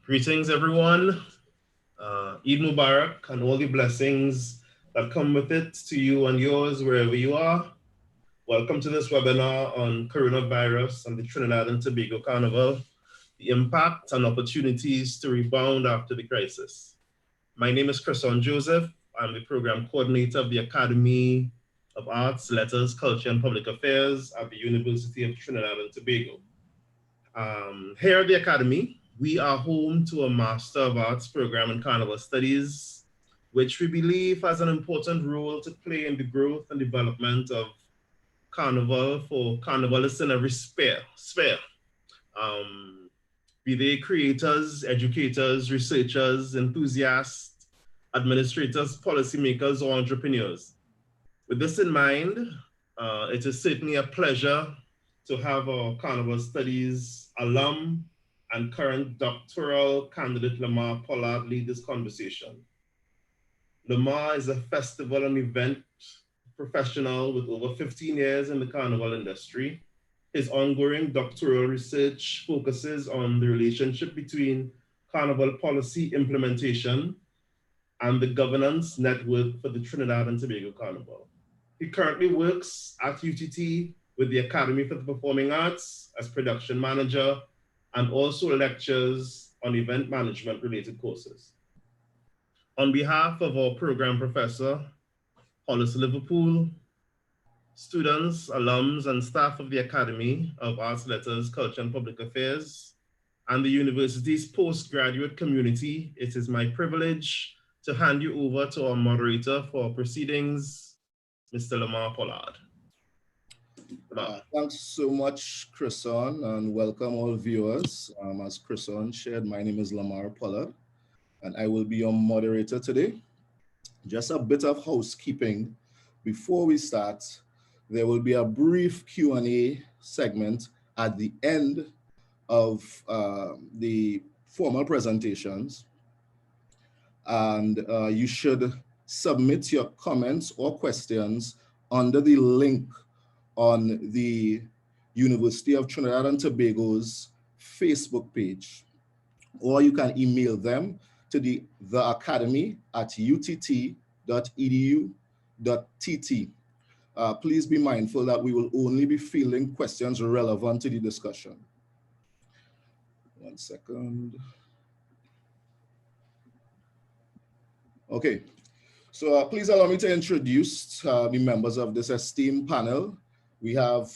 Greetings, everyone. Eid Mubarak and all the blessings that come with it to you and yours wherever you are. Welcome to this webinar on coronavirus and the Trinidad and Tobago Carnival, the impact and opportunities to rebound after the crisis. My name is Chrison Joseph. I'm the program coordinator of the Academy of Arts, Letters, Culture, and Public Affairs at the University of Trinidad and Tobago. Here at the Academy, we are home to a Master of Arts program in Carnival Studies, which we believe has an important role to play in the growth and development of Carnival for carnivalists in every sphere. Be they creators, educators, researchers, enthusiasts, administrators, policymakers, or entrepreneurs. With this in mind, it is certainly a pleasure to have our Carnival Studies alum and current doctoral candidate Lamar Pollard lead this conversation. Lamar is a festival and event professional with over 15 years in the carnival industry. His ongoing doctoral research focuses on the relationship between carnival policy implementation and the governance network for the Trinidad and Tobago Carnival. He currently works at UTT with the Academy for the Performing Arts as production manager and also lectures on event management related courses. On behalf of our program professor, Hollis Liverpool, students, alums, and staff of the Academy of Arts, Letters, Culture, and Public Affairs, and the university's postgraduate community, it is my privilege to hand you over to our moderator for proceedings, Mr. Lamar Pollard. Thanks so much, Chrison, and welcome all viewers. As Chrison shared, my name is Lamar Pollard, and I will be your moderator today. Just a bit of housekeeping. Before we start, there will be a brief Q&A segment at the end of the formal presentations. And you should submit your comments or questions under the link on the University of Trinidad and Tobago's Facebook page, or you can email them to the academy at utt.edu.tt. Please be mindful that we will only be fielding questions relevant to the discussion. 1 second. Okay, so please allow me to introduce the members of this esteemed panel. We have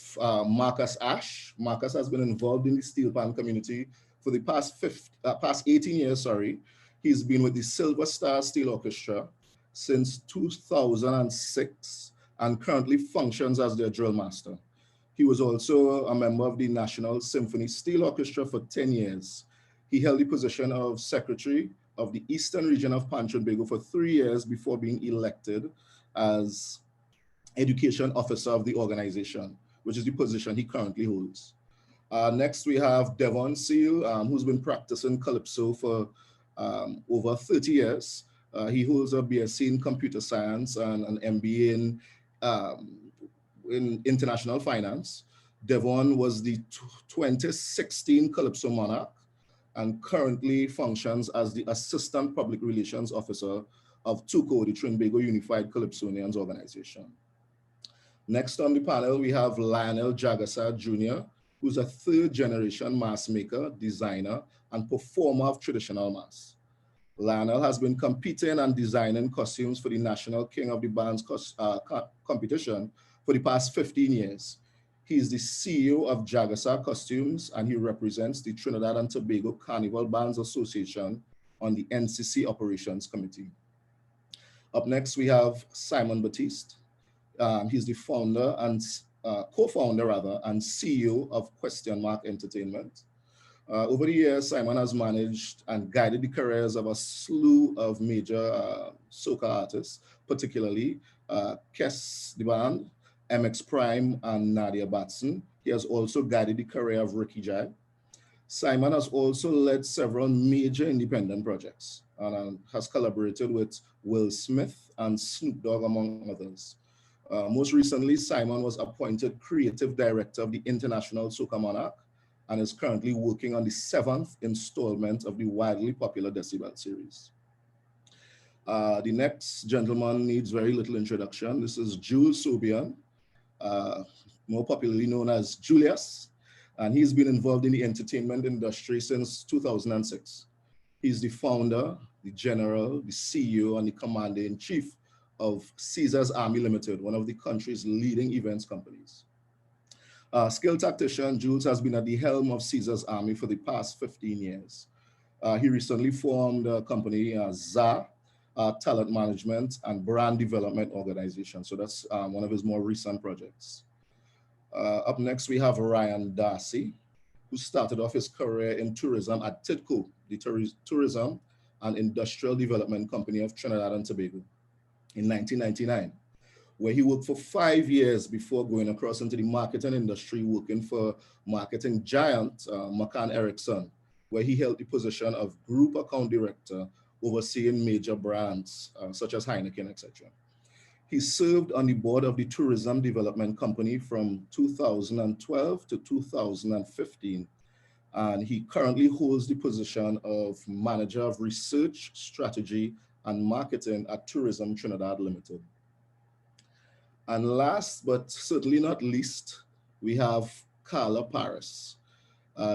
Marcus Asht. Marcus has been involved in the Steelband community for the past 18 years, He's been with the Silver Star Steel Orchestra since 2006 and currently functions as their drill master. He was also a member of the National Symphony Steel Orchestra for 10 years. He held the position of Secretary of the Eastern Region of Pantrinbago for 3 years before being elected as Education Officer of the organization, which is the position he currently holds. Next, we have Devon Seale, who's been practicing Calypso for over 30 years. He holds a BSc in Computer Science and an MBA in International Finance. Devon was the 2016 Calypso Monarch and currently functions as the Assistant Public Relations Officer of TUCO, the Trinidad Unified Calypsonians Organization. Next on the panel, we have Lionel Jagessar Jr., who's a third-generation mask maker, designer, and performer of traditional masks. Lionel has been competing and designing costumes for the National King of the Bands competition for the past 15 years. He is the CEO of Jagessar Costumes, and he represents the Trinidad and Tobago Carnival Bands Association on the NCC Operations Committee. Up next, we have Simon Baptiste. He's the founder and co-founder and CEO of Question Mark Entertainment. Over the years, Simon has managed and guided the careers of a slew of major soca artists, particularly Kes the Band, MX Prime, and Nadia Batson. He has also guided the career of Ricky Jai. Simon has also led several major independent projects and has collaborated with Will Smith and Snoop Dogg, among others. Most recently, Simon was appointed Creative Director of the International Soca Monarch and is currently working on the 7th installment of the widely popular Decibel series. The next gentleman needs very little introduction. This is Jules Sobion, more popularly known as Julius, and he's been involved in the entertainment industry since 2006. He's the founder, the general, the CEO, and the commander-in-chief of Caesar's Army Limited, one of the country's leading events companies. Skilled tactician, Jules has been at the helm of Caesar's Army for the past 15 years. He recently formed a company, ZA, Talent Management and Brand Development Organization. So that's one of his more recent projects. Up next, we have Ryan Darcy, who started off his career in tourism at TTCO, the Tourism and Industrial Development Company of Trinidad and Tobago, in 1999, where he worked for 5 years before going across into the marketing industry, working for marketing giant McCann Erickson, where he held the position of Group Account Director, overseeing major brands such as Heineken, etc. He served on the board of the Tourism Development Company from 2012 to 2015, and he currently holds the position of Manager of Research, Strategy, and Marketing at Tourism Trinidad Limited. And last, but certainly not least, we have Carla Parris.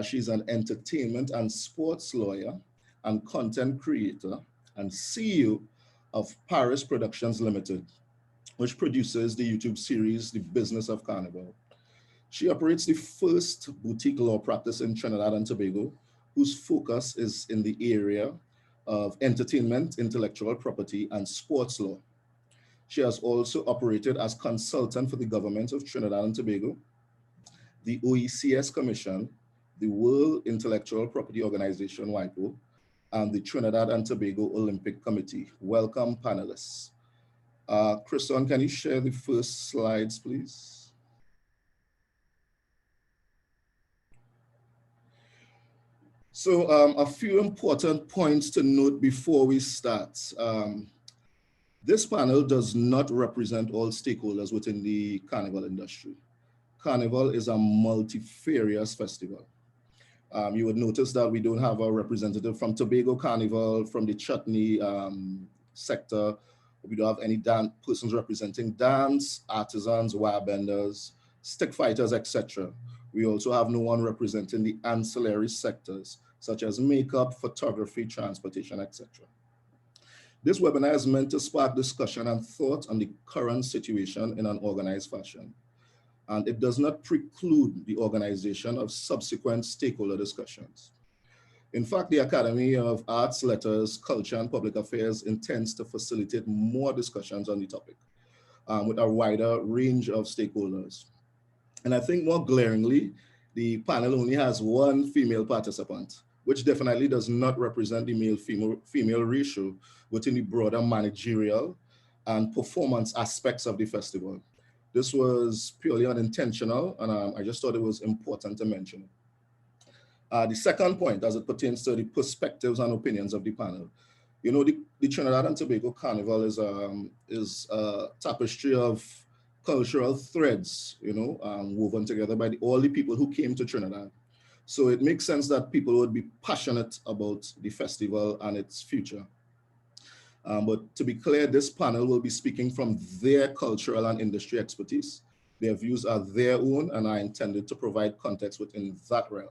She's an entertainment and sports lawyer and content creator and CEO of Parris Productions Limited, which produces the YouTube series, The Business of Carnival. She operates the first boutique law practice in Trinidad and Tobago, whose focus is in the area of entertainment, intellectual property, and sports law. She has also operated as consultant for the government of Trinidad and Tobago, the OECS Commission, the World Intellectual Property Organization, WIPO, and the Trinidad and Tobago Olympic Committee. Welcome, panelists. Chrison, can you share the first slides, please? So a few important points to note before we start. This panel does not represent all stakeholders within the carnival industry. Carnival is a multifarious festival. You would notice that we don't have a representative from Tobago Carnival, from the chutney sector. We don't have any persons representing dance, artisans, wire benders, stick fighters, etc. We also have no one representing the ancillary sectors, such as makeup, photography, transportation, etc. This webinar is meant to spark discussion and thought on the current situation in an organized fashion. And it does not preclude the organization of subsequent stakeholder discussions. In fact, the Academy of Arts, Letters, Culture, and Public Affairs intends to facilitate more discussions on the topic with a wider range of stakeholders. And I think more glaringly, the panel only has one female participant, which definitely does not represent the male-female ratio within the broader managerial and performance aspects of the festival. This was purely unintentional, and I just thought it was important to mention. The second point, as it pertains to the perspectives and opinions of the panel, you know, the Trinidad and Tobago Carnival is a tapestry of cultural threads, you know, woven together by all the people who came to Trinidad. So it makes sense that people would be passionate about the festival and its future. But to be clear, this panel will be speaking from their cultural and industry expertise. Their views are their own and are intended to provide context within that realm.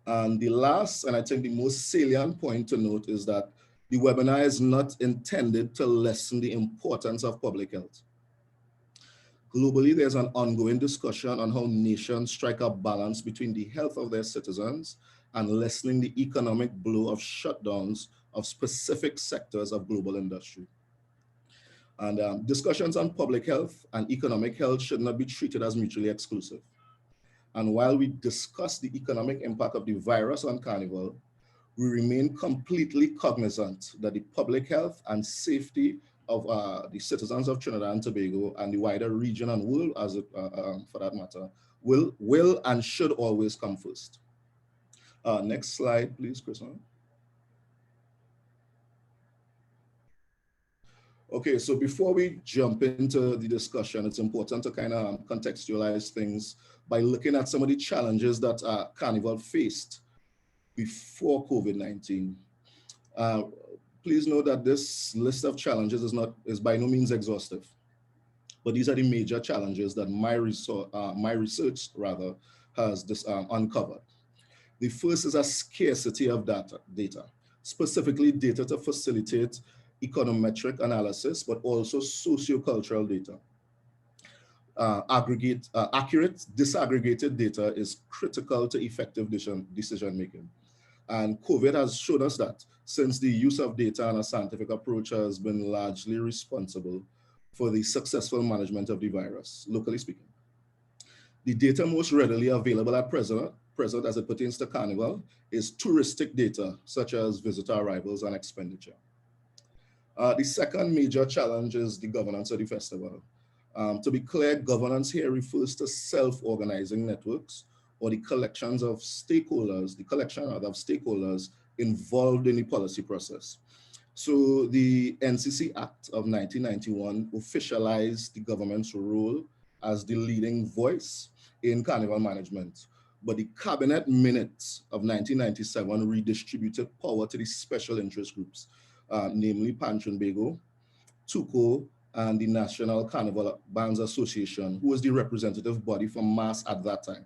And the last, and I think the most salient point to note, is that the webinar is not intended to lessen the importance of public health. Globally, there's an ongoing discussion on how nations strike a balance between the health of their citizens and lessening the economic blow of shutdowns of specific sectors of global industry. And discussions on public health and economic health should not be treated as mutually exclusive. And while we discuss the economic impact of the virus on Carnival, we remain completely cognizant that the public health and safety of the citizens of Trinidad and Tobago and the wider region and world, as it, for that matter, will and should always come first. Next slide, please, Chrison. Okay, so before we jump into the discussion, it's important to kind of contextualize things by looking at some of the challenges that Carnival faced before COVID-19. Please note that this list of challenges is by no means exhaustive, but these are the major challenges that my research has uncovered. The first is a scarcity of data, specifically data to facilitate econometric analysis, but also sociocultural data. Accurate, disaggregated data is critical to effective decision making. And COVID has shown us that, since the use of data and a scientific approach has been largely responsible for the successful management of the virus, locally speaking. The data most readily available at present as it pertains to Carnival is touristic data, such as visitor arrivals and expenditure. The second major challenge is the governance of the festival. To be clear, governance here refers to self-organizing networks, or the collection of stakeholders involved in the policy process. So the NCC Act of 1991 officialized the government's role as the leading voice in Carnival management. But the Cabinet Minutes of 1997 redistributed power to the special interest groups, namely Pantrinbago, TUCO, and the National Carnival Bands Association, who was the representative body for MAS at that time.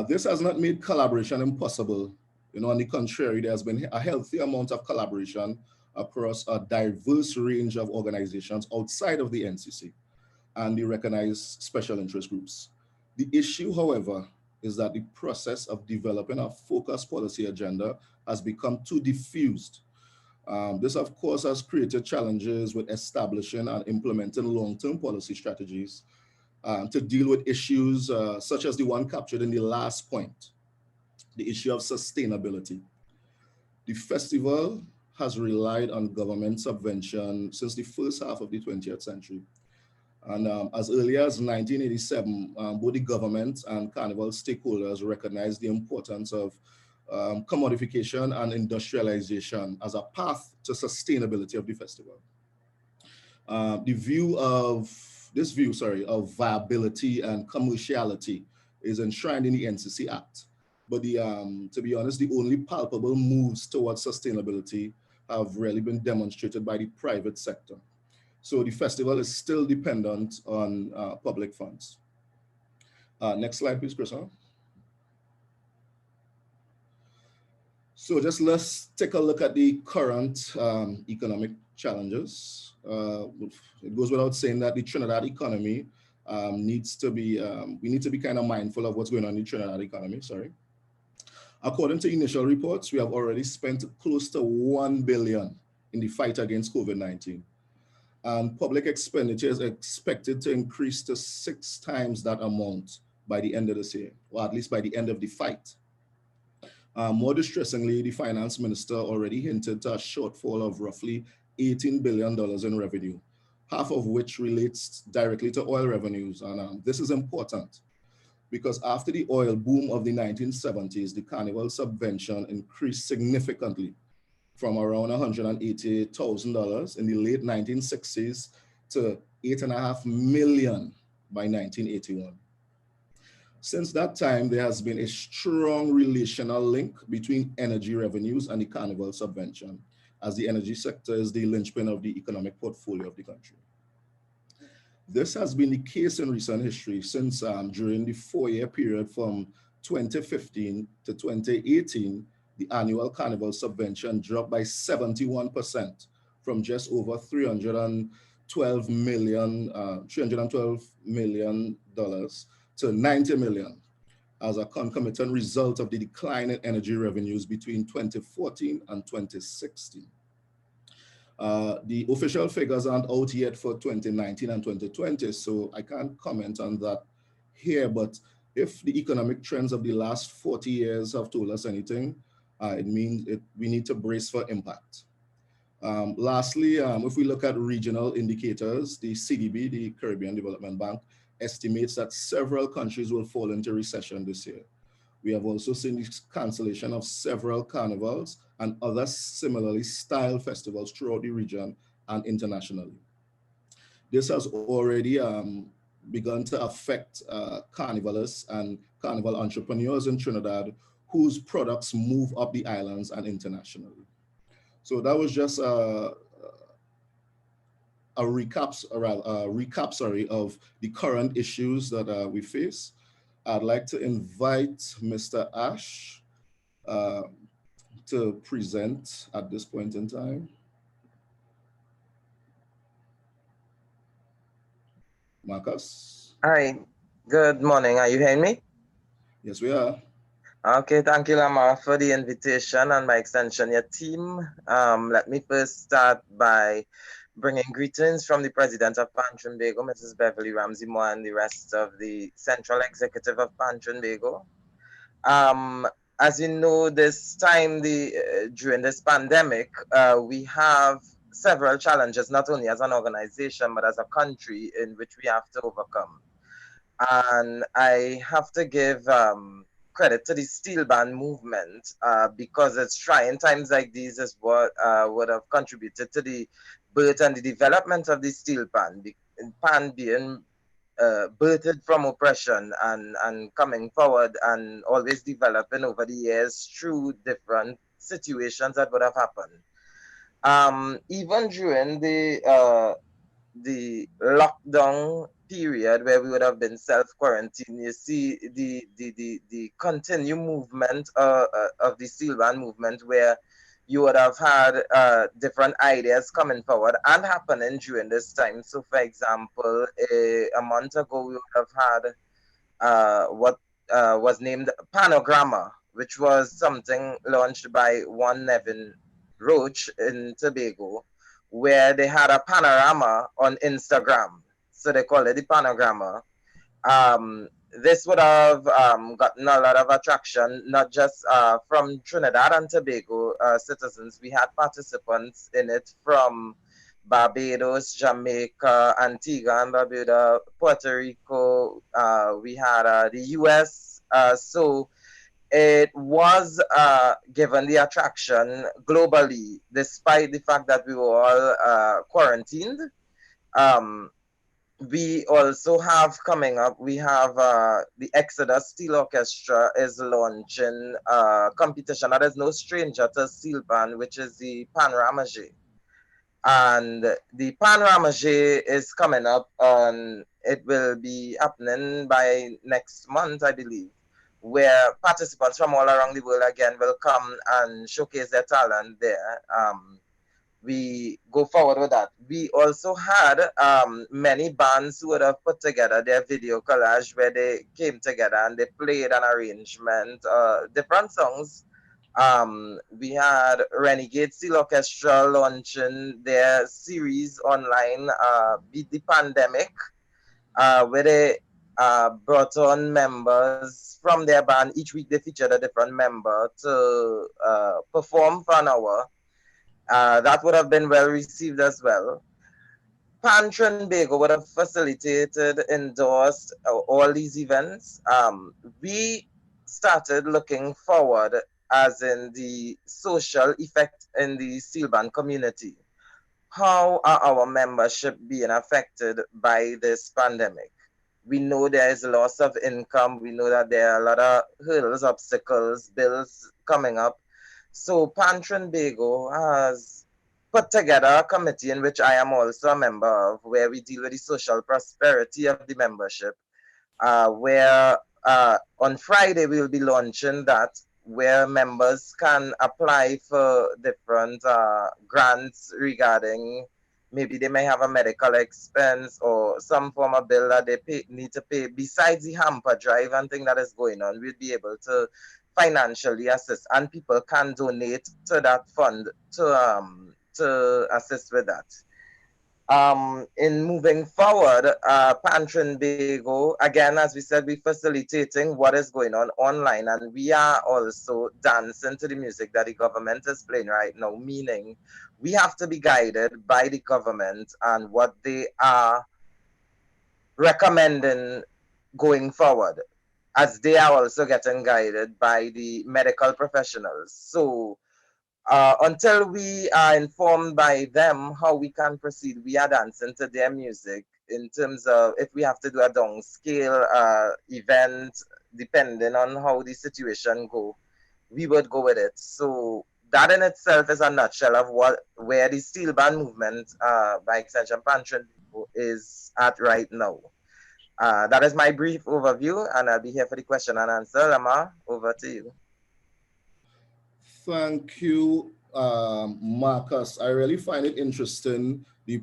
This has not made collaboration impossible. On the contrary, there has been a healthy amount of collaboration across a diverse range of organizations outside of the NCC and the recognized special interest groups. The issue, however, is that the process of developing a focused policy agenda has become too diffused. This, of course, has created challenges with establishing and implementing long-term policy strategies to deal with issues such as the one captured in the last point, the issue of sustainability. The festival has relied on government subvention since the first half of the 20th century. And as early as 1987, both the government and Carnival stakeholders recognized the importance of commodification and industrialization as a path to sustainability of the festival. This view of viability and commerciality is enshrined in the NCC Act. But to be honest, the only palpable moves towards sustainability have really been demonstrated by the private sector. So the festival is still dependent on public funds. Next slide, please, Chris. So let's take a look at the current economic challenges. It goes without saying that the Trinidad economy we need to be kind of mindful of what's going on in the Trinidad economy, According to initial reports, we have already spent close to $1 billion in the fight against COVID-19. And public expenditure is expected to increase to 6 times that amount by the end of this year, or at least by the end of the fight. More distressingly, the finance minister already hinted to a shortfall of roughly $18 billion in revenue, half of which relates directly to oil revenues. And this is important because after the oil boom of the 1970s, the Carnival subvention increased significantly from around $180,000 in the late 1960s to $8.5 million by 1981. Since that time, there has been a strong relational link between energy revenues and the Carnival subvention, as the energy sector is the linchpin of the economic portfolio of the country. This has been the case in recent history since during the 4-year period from 2015 to 2018, the annual Carnival subvention dropped by 71% from just over $312 million to $90 million as a concomitant result of the decline in energy revenues between 2014 and 2016. The official figures aren't out yet for 2019 and 2020, so I can't comment on that here, but if the economic trends of the last 40 years have told us anything, it means we need to brace for impact. Lastly, if we look at regional indicators, the CDB, the Caribbean Development Bank, estimates that several countries will fall into recession this year. We have also seen the cancellation of several carnivals and other similarly styled festivals throughout the region and internationally. This has already begun to affect carnivalists and carnival entrepreneurs in Trinidad whose products move up the islands and internationally. So that was just a recap, sorry, of the current issues that we face. I'd like to invite Mr. Ash to present at this point in time. Marcus? Hi, good morning. Are you hearing me? Yes, we are. Okay, thank you, Lamar, for the invitation and by extension, your team. Let me first start by bringing greetings from the President of Pantrinbago, Mrs. Beverly Ramsey Moore, and the rest of the Central Executive of Pantrinbago. As you know, this time, during this pandemic, we have several challenges, not only as an organization, but as a country in which we have to overcome. And I have to give credit to the Steelband movement because it's trying times like these is what would have contributed to the birth and the development of the Steelband. Pan being birthed from oppression and coming forward and always developing over the years through different situations that would have happened. Even during the lockdown period where we would have been self-quarantined, you see the continued movement of the Steelband movement where you would have had different ideas coming forward and happening during this time. So, for example, a month ago, we would have had what was named Panogramma, which was something launched by one Nevin Roach in Tobago, where they had a panorama on Instagram. So they call it the Panogramma. This would have gotten a lot of attraction, not just from Trinidad and Tobago citizens. We had participants in it from Barbados, Jamaica, Antigua and Barbuda, Puerto Rico. We had the US. So it was given the attraction globally, despite the fact that we were all quarantined. We also have coming up, we have the Exodus Steel Orchestra is launching a competition that is no stranger to Steelband, which is the Panramage. And the Panramage is coming up and it will be happening by next month, I believe, where participants from all around the world again will come and showcase their talent there. We go forward with that. We also had many bands who would have put together their video collage where they came together and they played an arrangement, different songs. We had Renegade Steel Orchestra launching their series online, Beat the Pandemic, where they brought on members from their band. Each week they featured a different member to perform for an hour. That would have been well received as well. Pantrinbago would have facilitated, endorsed all these events. We started looking forward as in the social effect in the Steelband community. How are our membership being affected by this pandemic? We know there is loss of income. We know that there are a lot of hurdles, obstacles, bills coming up. So Pantrinbago has put together a committee in which I am also a member of, where we deal with the social prosperity of the membership, where on Friday we will be launching that, where members can apply for different grants regarding maybe they may have a medical expense or some form of bill that they need to pay besides the hamper drive and thing that is going on. We'll be able to financially assist, and people can donate to that fund to assist with that. In moving forward, Pantrinbago, again, as we said, we're facilitating what is going on online, and we are also dancing to the music that the government is playing right now, meaning we have to be guided by the government and what they are recommending going forward, as they are also getting guided by the medical professionals. So until we are informed by them how we can proceed, we are dancing to their music. in terms of if we have to do a downscale event, depending on how the situation go, we would go with it. So that in itself is a nutshell of where the Steelband movement, by extension Pantrinbago, is at right now. That is my brief overview, and I'll be here for the question and answer. Lamar, over to you. Thank you, Marcus. I really find it interesting, the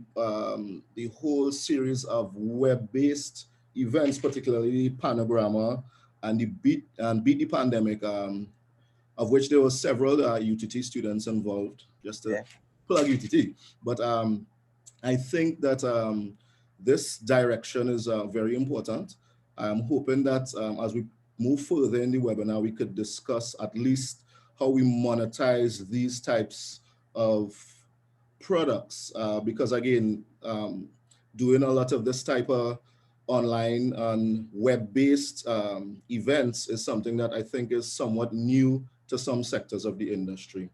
whole series of web-based events, particularly Panorama and the Beat the Pandemic, of which there were several UTT students involved, just to plug UTT. But I think that this direction is very important. I'm hoping that as we move further in the webinar, we could discuss at least how we monetize these types of products. Because again, doing a lot of this type of online and web-based events is something that I think is somewhat new to some sectors of the industry.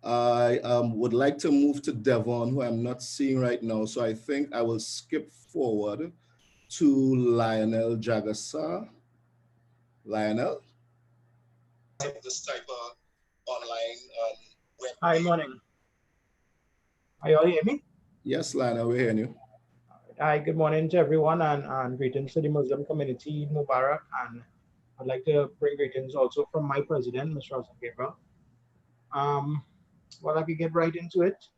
I would like to move to Devon, who I'm not seeing right now. So I think I will skip forward to Lionel Jagessar. Lionel? This type of online web. Hi, morning. Are you all hear me? Yes, Lionel, we're hearing you. Hi, good morning to everyone, and greetings to the Muslim community, Mubarak, and I'd like to bring greetings also from my president, Mr. Asst. Well, I could get right into it.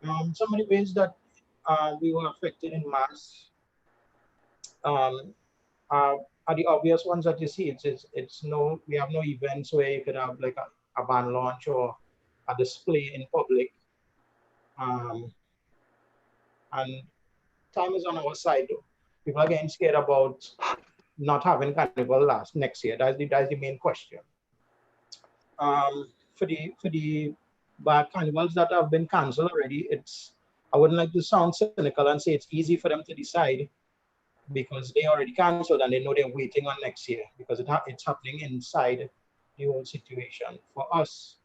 Some of the ways that we were affected in mass are the obvious ones that you see. We have no events where you could have like a band launch or a display in public. And time is on our side though. People are getting scared about not having carnival next year. That's the main question. For the carnivals that have been cancelled already, I wouldn't like to sound cynical and say it's easy for them to decide, because they already cancelled and they know they're waiting on next year, because it's happening inside the whole situation. For us,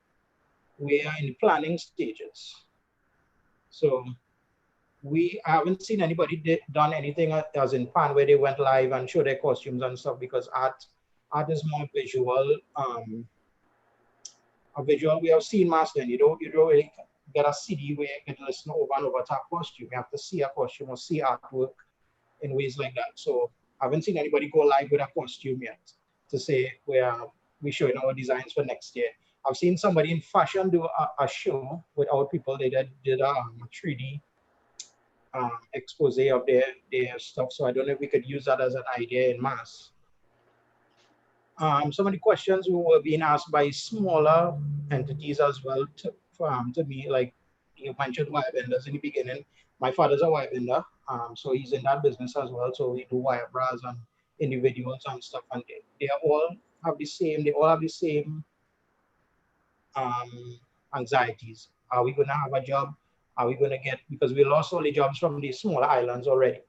we are in the planning stages. So we haven't seen anybody done anything as in Pan where they went live and showed their costumes and stuff, because art is more visual. A visual, we have seen master, you don't really get a CD where you can listen over and over to a costume. You have to see a costume or see artwork in ways like that. So I haven't seen anybody go live with a costume yet to say we're showing our designs for next year. I've seen somebody in fashion do a show without people. They did a 3D expose of their stuff. So I don't know if we could use that as an idea in mass. Some of the questions were being asked by smaller entities as well to me, like you mentioned wire vendors in the beginning. My father's a wire vendor, so he's in that business as well. So we do wire bras and individuals and stuff, and they all have the same anxieties. Are we going to have a job? Are we going to get, because we lost all the jobs from these smaller islands already.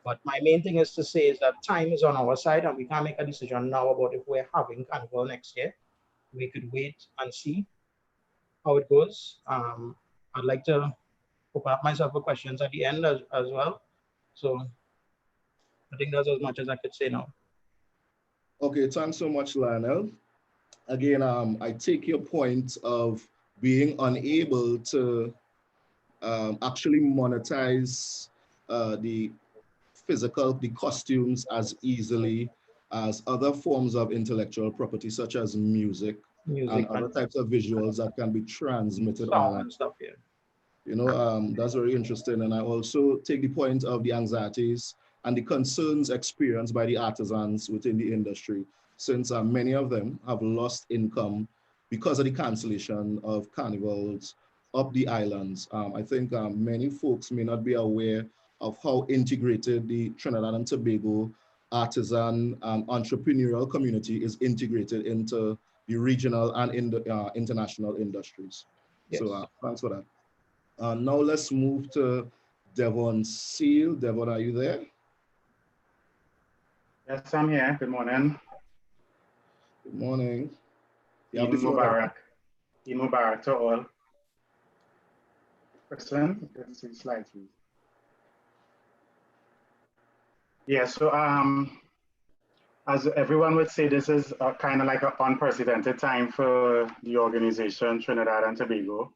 But my main thing is to say is that time is on our side, and we can't make a decision now about if we're having carnival next year. We could wait and see how it goes. I'd like to open up myself for questions at the end as well. So I think that's as much as I could say now. Okay, thanks so much, Lionel. Again, I take your point of being unable to actually monetize the costumes as easily as other forms of intellectual property, such as music and other types of visuals that can be transmitted online. Stuff, yeah. You know, that's very interesting. And I also take the point of the anxieties and the concerns experienced by the artisans within the industry, since many of them have lost income because of the cancellation of carnivals up the islands. I think many folks may not be aware of how integrated the Trinidad and Tobago artisan entrepreneurial community is integrated into the regional and international industries. Yes. So thanks for that. Now let's move to Devon Seale. Devon, are you there? Yes, I'm here. Good morning. Good morning. Eid Mubarak. Eid Mubarak to all. Question, you can see slide, please. Yeah, so as everyone would say, this is kind of like an unprecedented time for the organization Trinidad and Tobago,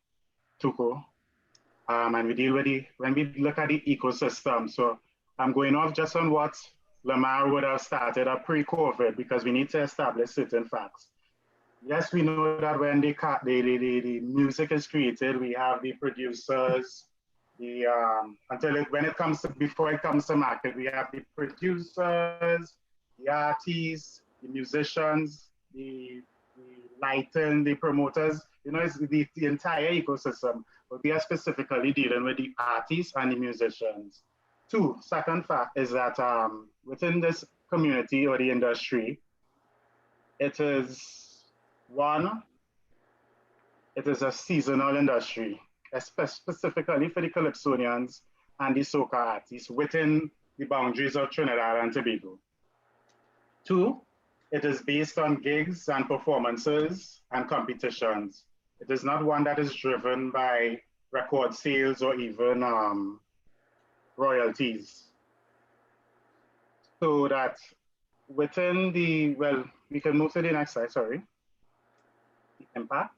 TUCO. And we deal with when we look at the ecosystem. So I'm going off just on what Lamar would have started up pre-COVID because we need to establish certain facts. Yes, we know that when the music is created, we have the producers, before it comes to market, we have the producers, the artists, the musicians, the lighting, the promoters. You know, it's the entire ecosystem. But we are specifically dealing with the artists and the musicians. Second fact is that within this community or the industry, it is one, it is a seasonal industry, specifically for the Calypsonians and the Soca artists within the boundaries of Trinidad and Tobago. Two, it is based on gigs and performances and competitions. It is not one that is driven by record sales or even royalties. So that within the, well, we can move to the next slide, sorry. The impact.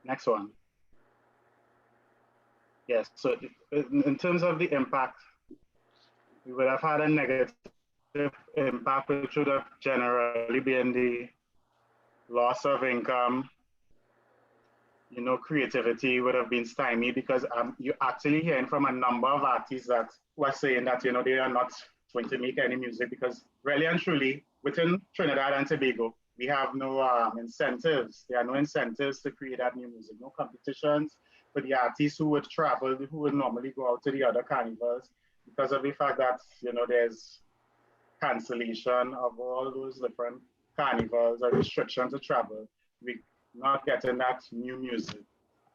Next one. Yes, so in terms of the impact, we would have had a negative impact, which would have generally been the loss of income. You know, creativity would have been stymied because you're actually hearing from a number of artists that were saying that, you know, they are not going to make any music because really and truly, within Trinidad and Tobago, we have no incentives. There are no incentives to create that new music, no competitions for the artists who would travel, who would normally go out to the other carnivals because of the fact that, you know, there's cancellation of all those different carnivals or restrictions to travel. We're not getting that new music.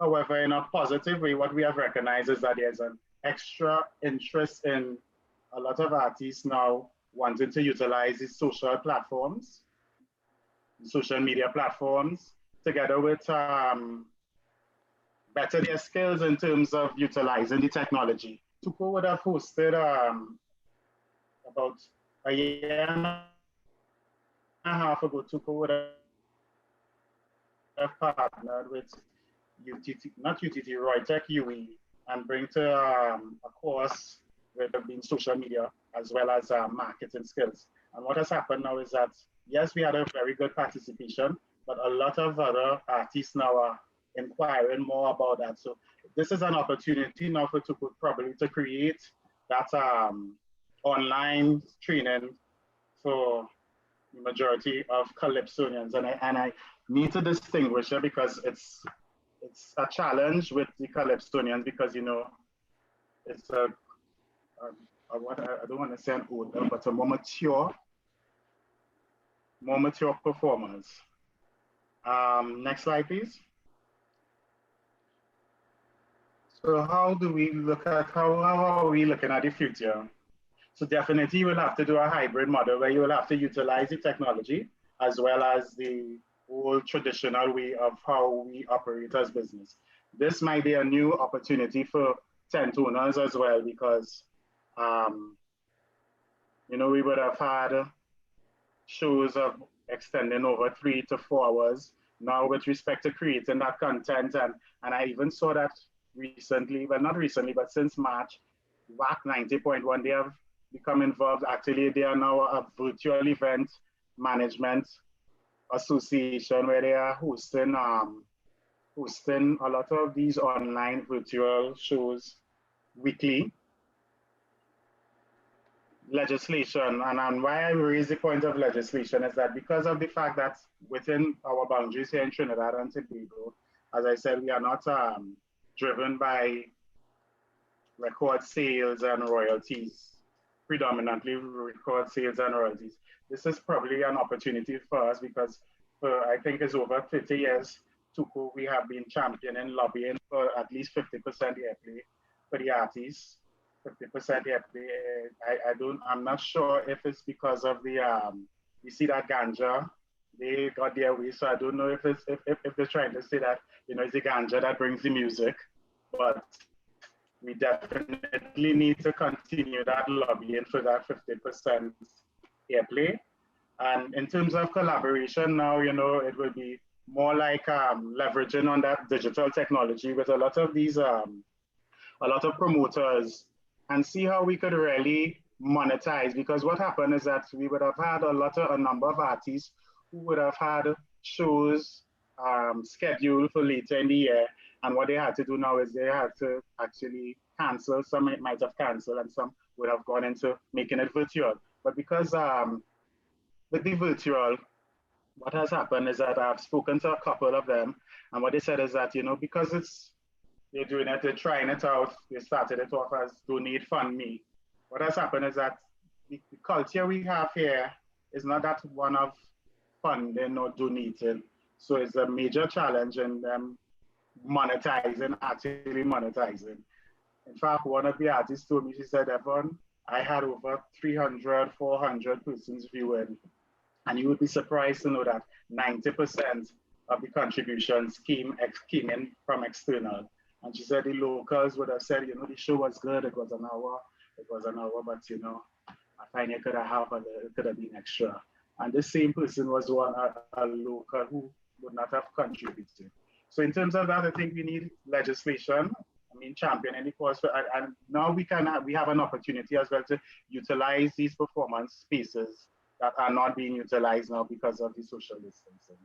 However, in a positive way, what we have recognized is that there's an extra interest in a lot of artists now wanting to utilize these social platforms, social media platforms, together with better their skills in terms of utilizing the technology. TUCO would have hosted about a year and a half ago, TUCO would have partnered with UTT, not UTT, Roytech UE, and bring to a course with being social media as well as marketing skills. And what has happened now is that, yes, we had a very good participation, but a lot of other artists now are inquiring more about that. So this is an opportunity now for TUCO probably to create that online training for the majority of Calypsonians. And I need to distinguish it because it's a challenge with the Calypsonians because, you know, it's I don't want to say an older, but a more mature performers. Next slide, please. So how do we look at, how are we looking at the future? So definitely you will have to do a hybrid model where you will have to utilize the technology as well as the old traditional way of how we operate as business. This might be a new opportunity for tent owners as well because, you know, we would have had shows of extending over 3 to 4 hours. Now with respect to creating that content, and I even saw that recently, well not recently, but since March, WAC 90.1, they have become involved. Actually, they are now a virtual event management association where they are hosting a lot of these online virtual shows weekly. Legislation, and why I raise the point of legislation is that because of the fact that within our boundaries here in Trinidad and Tobago, as I said, we are not driven by record sales and royalties, predominantly record sales and royalties. This is probably an opportunity for us because for I think it's over 50 years, TUCO, we have been championing, lobbying for at least 50% airplay for the artists. 50% airplay. I'm not sure if it's because of the, you see that ganja, they got their way. So I don't know if it's, if they're trying to say that, you know, it's the ganja that brings the music, but we definitely need to continue that lobbying for that 50% airplay. And in terms of collaboration now, you know, it will be more like leveraging on that digital technology with a lot of these, a lot of promoters, and see how we could really monetize. Because what happened is that we would have had a number of artists who would have had shows scheduled for later in the year. And what they had to do now is they had to actually cancel. Some might have canceled and some would have gone into making it virtual. But because with the virtual, what has happened is that I've spoken to a couple of them, and what they said is that, you know, because they're doing it, they're trying it out, they started it off as donate, fund me. What has happened is that the culture we have here is not that one of funding or donating. So it's a major challenge in them actually monetizing. In fact, one of the artists told me, she said, Devon, I had over 300, 400 persons viewing. And you would be surprised to know that 90% of the contributions came in from external. And she said the locals would have said, you know, the show was good, it was an hour, but you know, I find it could have been extra. And the same person was a local who would not have contributed. So in terms of that, I think we need legislation. I mean, championing the cause, and now we have an opportunity as well to utilize these performance spaces that are not being utilized now because of the social distancing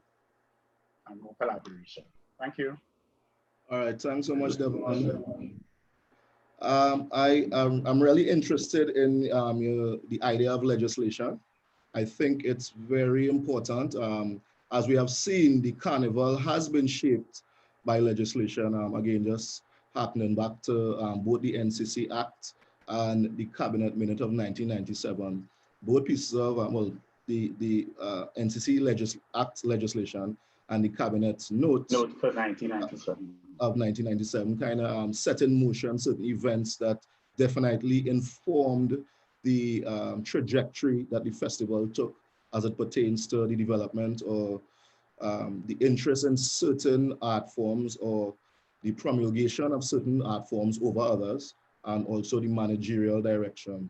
and more collaboration. Thank you. All right, thanks so much, Devon. I'm really interested in the idea of legislation. I think it's very important. As we have seen, the carnival has been shaped by legislation. Again, just harkening back to both the NCC Act and the Cabinet Minute of 1997. Both pieces of, the NCC Act legislation and the Cabinet's note for 1997. Of 1997 kind of set in motion certain events that definitely informed the trajectory that the festival took as it pertains to the development or the interest in certain art forms or the promulgation of certain art forms over others, and also the managerial direction.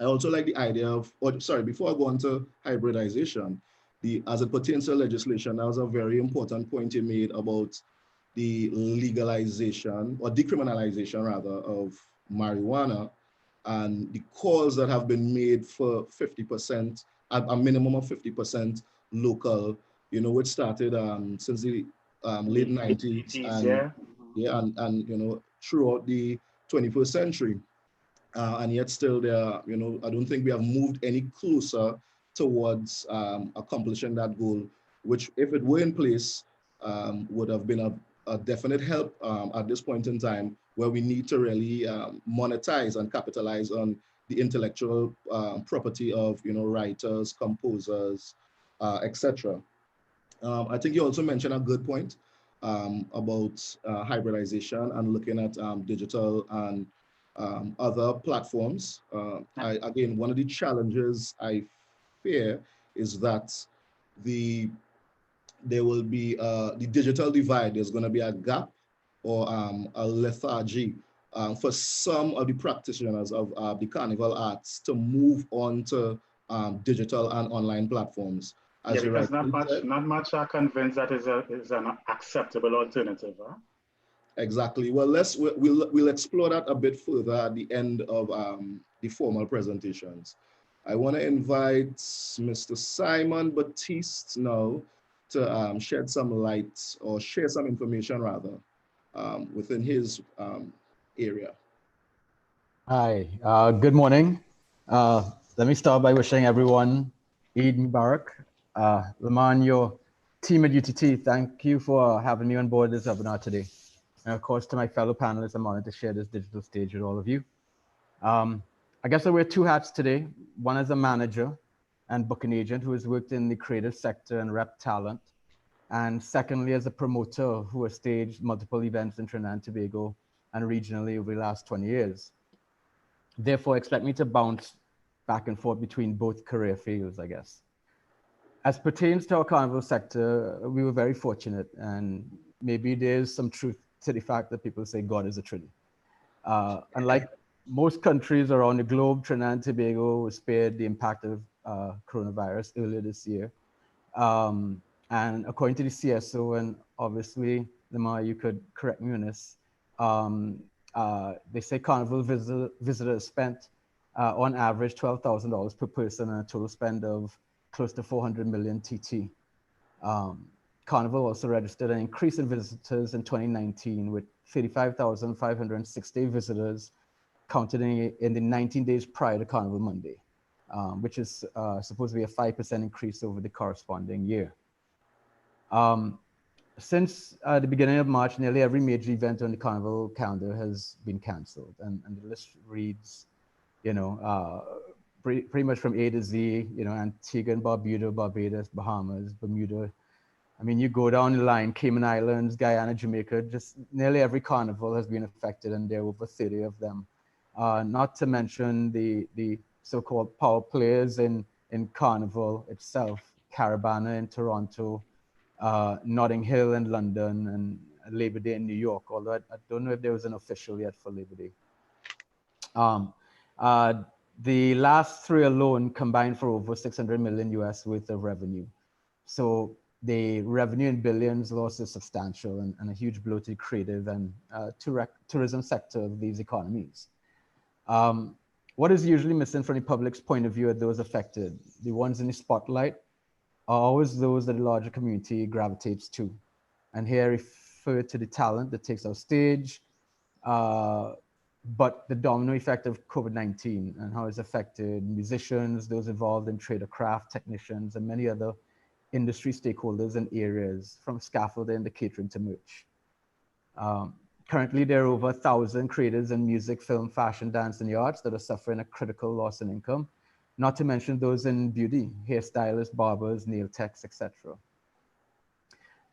I also like the idea of, before I go on to hybridization, as it pertains to legislation, that was a very important point you made about the legalization or decriminalization rather of marijuana, and the calls that have been made for 50%, at a minimum of 50% local, you know, which started since the late 90s and you know, throughout the 21st century. And yet still there, you know, I don't think we have moved any closer towards accomplishing that goal, which if it were in place, would have been a definite help at this point in time, where we need to really monetize and capitalize on the intellectual property of, you know, writers, composers, etc. I think you also mentioned a good point about hybridization and looking at digital and other platforms. Again, one of the challenges I fear is that there will be the digital divide. There's going to be a gap or a lethargy for some of the practitioners of the carnival arts to move on to digital and online platforms. As because not much are convinced that is an acceptable alternative. Huh? Exactly. Well, we'll explore that a bit further at the end of the formal presentations. I want to invite Mr. Simon Baptiste now to shed some light or share some information rather within his area. Hi, good morning. Let me start by wishing everyone Eid Mubarak. Lamar and your team at UTT, thank you for having me on board this webinar today. And of course, to my fellow panelists, I'm honored to share this digital stage with all of you. I guess I wear two hats today. One as a manager and booking agent who has worked in the creative sector and rep talent. And secondly, as a promoter who has staged multiple events in Trinidad and Tobago and regionally over the last 20 years. Therefore, expect me to bounce back and forth between both career fields, I guess. As pertains to our carnival sector, we were very fortunate, and maybe there's some truth to the fact that people say God is a Trinity. Unlike most countries around the globe, Trinidad and Tobago was spared the impact of coronavirus earlier this year. And according to the CSO, and obviously, Lamar, you could correct me on this, they say Carnival visitors spent on average $12,000 per person and a total spend of close to 400 million TT. Carnival also registered an increase in visitors in 2019 with 35,560 visitors counted in the 19 days prior to Carnival Monday, which is supposed to be a 5% increase over the corresponding year. Since the beginning of March, nearly every major event on the Carnival calendar has been canceled, and the list reads, pretty much from A to Z, Antigua and Barbuda, Barbados, Bahamas, Bermuda. I mean, you go down the line, Cayman Islands, Guyana, Jamaica, just nearly every carnival has been affected, and there are over 30 of them. Not to mention the so-called power players in Carnival itself, Carabana in Toronto, Notting Hill in London, and Labor Day in New York, although I don't know if there was an official yet for Labor Day. The last three alone combined for over 600 million US worth of revenue. So the revenue in billions loss is substantial and a huge blow to the creative and tourism sector of these economies. What is usually missing from the public's point of view of those affected? The ones in the spotlight are always those that the larger community gravitates to. And here I refer to the talent that takes our stage, but the domino effect of COVID-19 and how it's affected musicians, those involved in trade or craft, technicians, and many other industry stakeholders in areas from scaffolding to catering to merch. Currently, there are over 1,000 creators in music, film, fashion, dance, and the arts that are suffering a critical loss in income, not to mention those in beauty, hairstylists, barbers, nail techs, etc.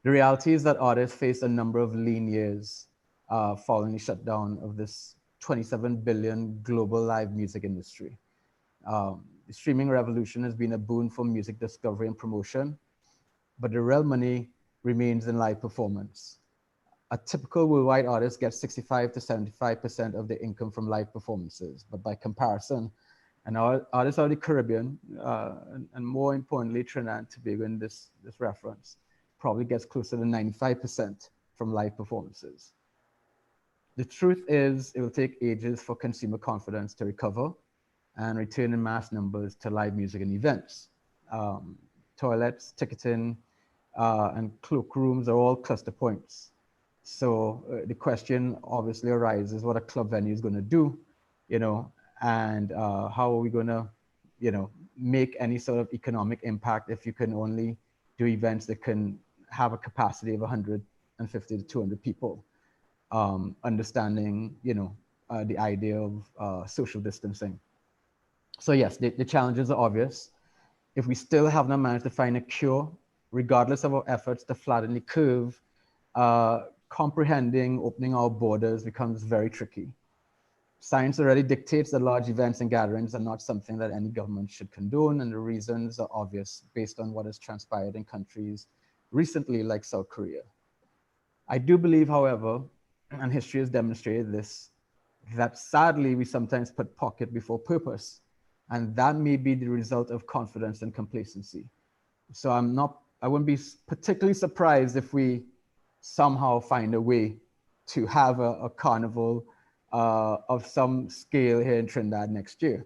The reality is that artists face a number of lean years following the shutdown of this 27 billion global live music industry. The streaming revolution has been a boon for music discovery and promotion, but the real money remains in live performance. A typical worldwide artist gets 65 to 75% of the income from live performances, but by comparison, an artist out of the Caribbean, and more importantly, Trinidad and Tobago in this reference, probably gets closer to 95% from live performances. The truth is, it will take ages for consumer confidence to recover and return in mass numbers to live music and events. Toilets, ticketing, and cloakrooms are all cluster points. So the question obviously arises, what a club venue is going to do, and how are we going to, make any sort of economic impact if you can only do events that can have a capacity of 150 to 200 people, understanding, the idea of social distancing. So yes, the challenges are obvious. If we still have not managed to find a cure, regardless of our efforts to flatten the curve, comprehending opening our borders becomes very tricky. Science already dictates that large events and gatherings are not something that any government should condone, and the reasons are obvious based on what has transpired in countries recently like South Korea. I do believe, however, and history has demonstrated this, that sadly we sometimes put pocket before purpose, and that may be the result of confidence and complacency. So I wouldn't be particularly surprised if we somehow find a way to have a carnival of some scale here in Trinidad next year.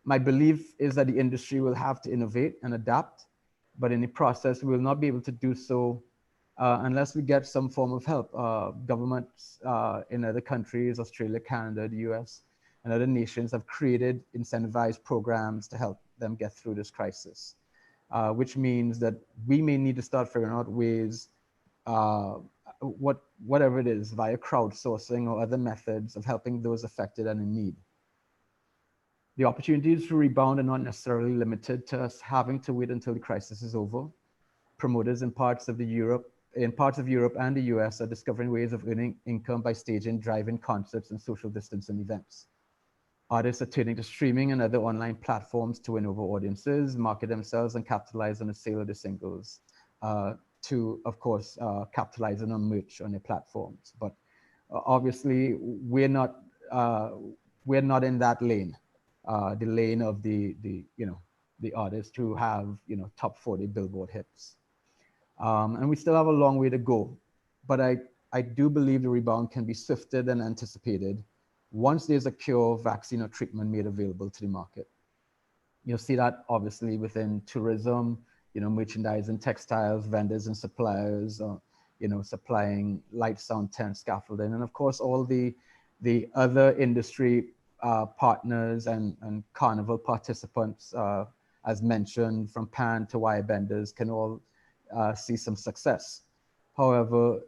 My belief is that the industry will have to innovate and adapt, but in the process, we will not be able to do so unless we get some form of help. Governments in other countries, Australia, Canada, the US, and other nations have created incentivized programs to help them get through this crisis, which means that we may need to start figuring out ways, whatever it is, via crowdsourcing or other methods of helping those affected and in need. The opportunities to rebound are not necessarily limited to us having to wait until the crisis is over. Promoters in parts of Europe and the US are discovering ways of earning income by staging drive-in concerts and social distancing events. Artists are turning to streaming and other online platforms to win over audiences, market themselves, and capitalize on the sale of the singles, to, of course, capitalizing on merch on their platforms. But obviously we're not in that lane, the lane of the the artists who have top 40 Billboard hits, and we still have a long way to go. But I do believe the rebound can be swifter than anticipated once there's a cure, vaccine, or treatment made available to the market. You'll see that obviously within tourism, merchandise and textiles, vendors and suppliers, supplying light, sound, tent, scaffolding, and of course all the other industry partners and carnival participants, as mentioned, from pan to wire benders, can all see some success. However,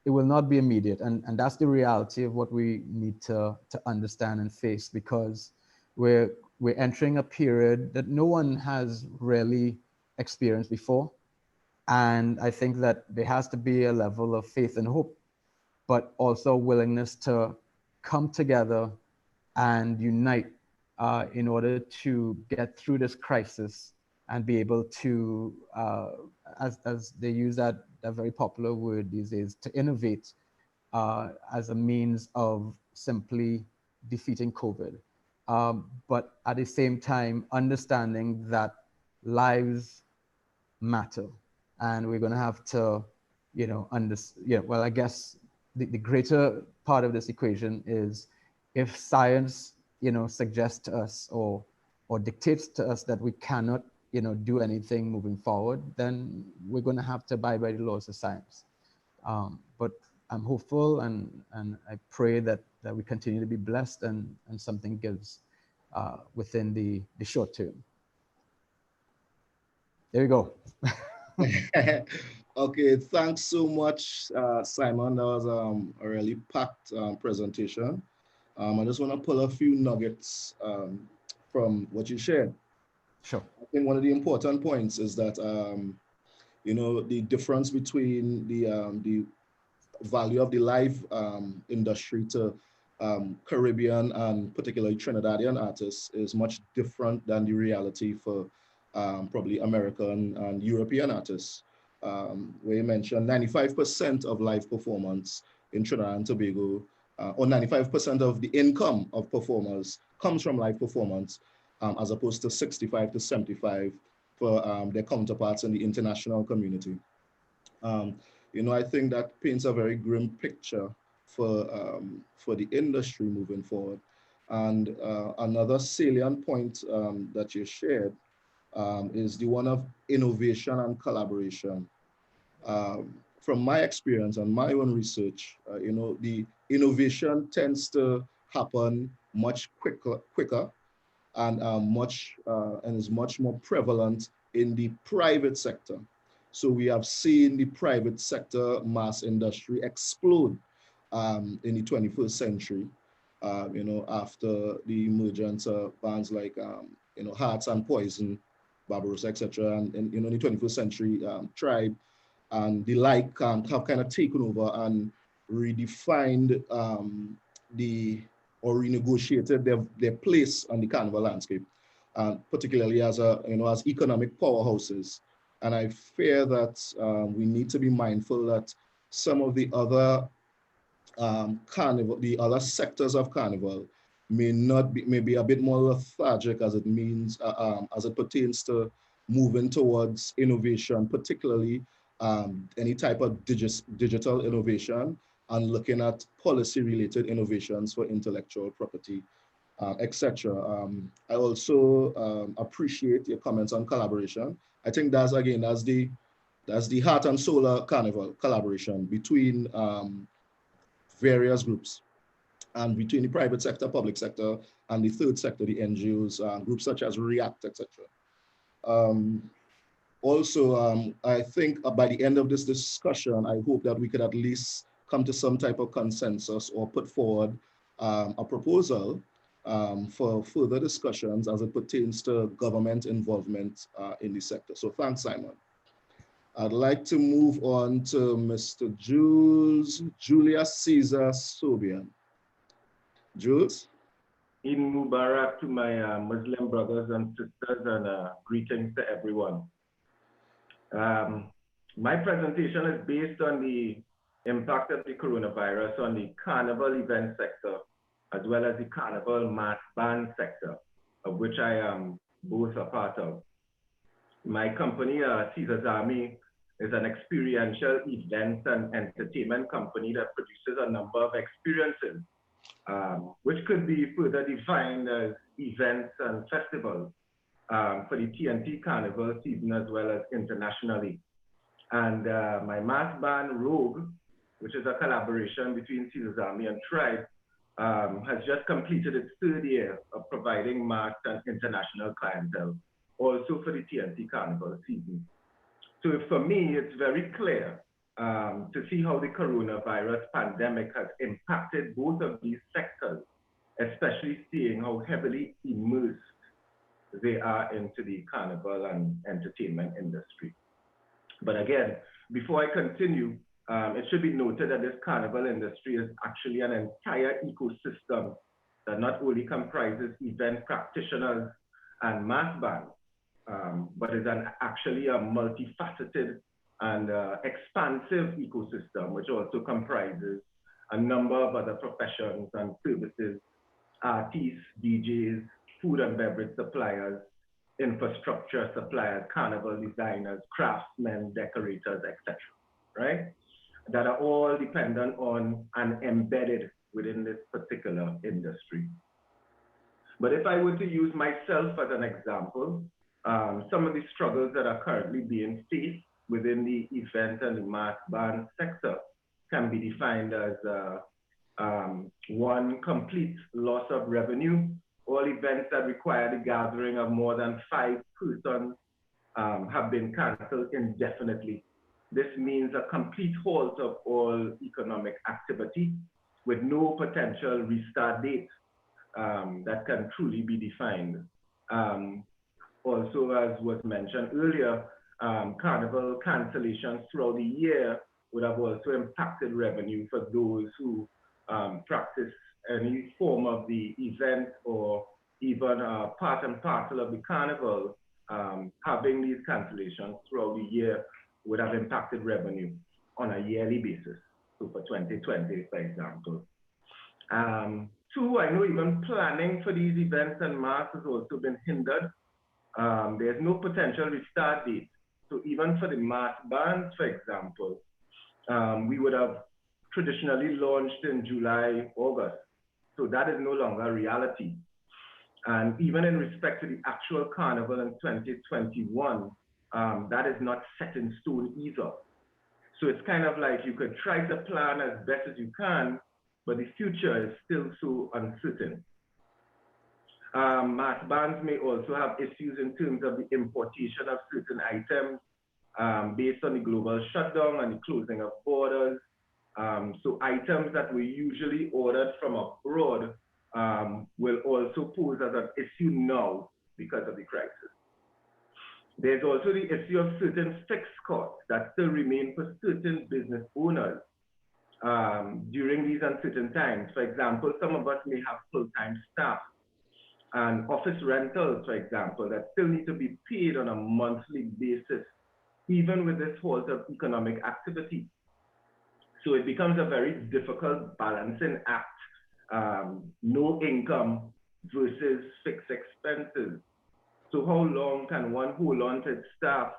it will not be immediate, and that's the reality of what we need to understand and face, because we're entering a period that no one has really experienced before. And I think that there has to be a level of faith and hope, but also willingness to come together and unite in order to get through this crisis and be able to, as they use that very popular word these days, to innovate as a means of simply defeating COVID. But at the same time, understanding that lives matter, and we're going to have to, well, I guess the greater part of this equation is, if science, suggests to us or dictates to us that we cannot, do anything moving forward, then we're going to have to abide by the laws of science. But I'm hopeful, and I pray that we continue to be blessed, and something gives within the short term. There you go. Okay, thanks so much, Simon. That was a really packed presentation. I just want to pull a few nuggets from what you shared. Sure. I think one of the important points is that the difference between the value of the live industry to Caribbean and particularly Trinidadian artists is much different than the reality for probably American and European artists. Where you mentioned 95% of live performance in Trinidad and Tobago, or 95% of the income of performers comes from live performance, as opposed to 65 to 75 for their counterparts in the international community. I think that paints a very grim picture for the industry moving forward. And another salient point that you shared is the one of innovation and collaboration. From my experience and my own research, the innovation tends to happen much quicker and is much more prevalent in the private sector. So we have seen the private sector mass industry explode in the 21st century, after the emergence of bands like, Hearts and Poison, Barbarossa, etc., and in the 21st century, Tribe and the like have kind of taken over and redefined or renegotiated their place on the carnival landscape, particularly as as economic powerhouses. And I fear that we need to be mindful that some of the other the other sectors of carnival may be a bit more lethargic as it pertains to moving towards innovation, particularly any type of digital innovation, and looking at policy-related innovations for intellectual property, etc. I also appreciate your comments on collaboration. I think that's the heart and soul of carnival, collaboration between various groups, and between the private sector, public sector, and the third sector, the NGOs, groups such as REACT, etc. Also, I think by the end of this discussion, I hope that we could at least come to some type of consensus or put forward a proposal for further discussions as it pertains to government involvement in the sector. So thanks, Simon. I'd like to move on to Mr. Julius Caesar Sobion. Jules? Eid Mubarak to my Muslim brothers and sisters, and greetings to everyone. My presentation is based on the impact of the coronavirus on the carnival event sector, as well as the carnival mass band sector, of which I am both a part of. My company, Caesar's Army, is an experiential events and entertainment company that produces a number of experiences, which could be further defined as events and festivals for the TNT Carnival season as well as internationally. And my mass band, Rogue, which is a collaboration between Caesar's Army and Tribe, has just completed its third year of providing mass and international clientele, also for the TNT Carnival season. So for me, it's very clear to see how the coronavirus pandemic has impacted both of these sectors, especially seeing how heavily immersed they are into the carnival and entertainment industry. But again, before I continue, it should be noted that this carnival industry is actually an entire ecosystem that not only comprises event practitioners and mass bands, but is actually a multifaceted and expansive ecosystem, which also comprises a number of other professions and services, artists, DJs, food and beverage suppliers, infrastructure suppliers, carnival designers, craftsmen, decorators, etc., right? That are all dependent on and embedded within this particular industry. But if I were to use myself as an example, some of the struggles that are currently being faced within the event and the mass band sector can be defined as one, complete loss of revenue. All events that require the gathering of more than 5 persons have been cancelled indefinitely. This means a complete halt of all economic activity with no potential restart date that can truly be defined. Also, as was mentioned earlier, carnival cancellations throughout the year would have also impacted revenue for those who practice any form of the event or even part and parcel of the carnival. Having these cancellations throughout the year would have impacted revenue on a yearly basis. So for 2020, for example. Two, I know even planning for these events and mass has also been hindered. There's no potential restart date. So even for the mass bands, for example, we would have traditionally launched in July, August. So that is no longer a reality. And even in respect to the actual carnival in 2021, that is not set in stone either. So it's kind of like you could try to plan as best as you can, but the future is still so uncertain. Mass bands may also have issues in terms of the importation of certain items based on the global shutdown and the closing of borders. So items that were usually ordered from abroad will also pose as an issue now because of the crisis. There's also the issue of certain fixed costs that still remain for certain business owners during these uncertain times. For example, some of us may have full-time staff and office rentals, for example, that still need to be paid on a monthly basis, even with this halt of economic activity. So it becomes a very difficult balancing act, no income versus fixed expenses. So how long can one hold on to its staff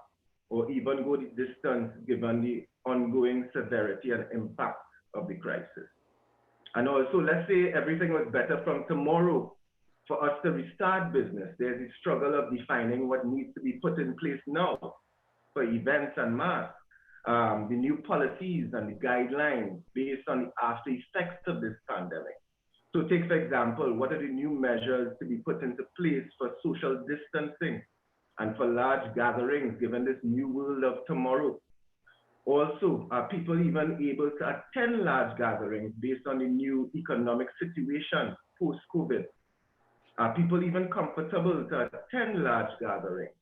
or even go the distance given the ongoing severity and impact of the crisis? And also, let's say everything was better from tomorrow. For us to restart business, there's a struggle of defining what needs to be put in place now for events and mass. The new policies and the guidelines based on the after effects of this pandemic. So take, for example, what are the new measures to be put into place for social distancing and for large gatherings given this new world of tomorrow? Also, are people even able to attend large gatherings based on the new economic situation post-COVID? Are people even comfortable to attend large gatherings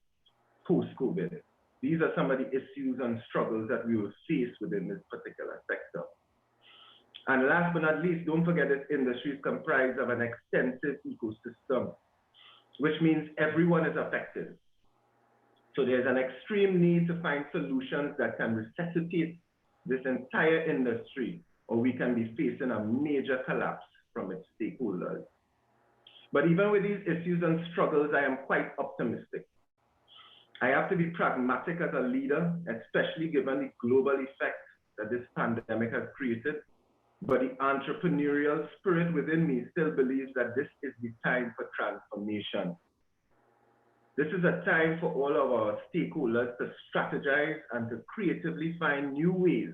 post-COVID? These are some of the issues and struggles that we will face within this particular sector. And last but not least, don't forget this industry is comprised of an extensive ecosystem, which means everyone is affected. So there's an extreme need to find solutions that can resuscitate this entire industry, or we can be facing a major collapse from its stakeholders. But even with these issues and struggles, I am quite optimistic. I have to be pragmatic as a leader, especially given the global effect that this pandemic has created. But the entrepreneurial spirit within me still believes that this is the time for transformation. This is a time for all of our stakeholders to strategize and to creatively find new ways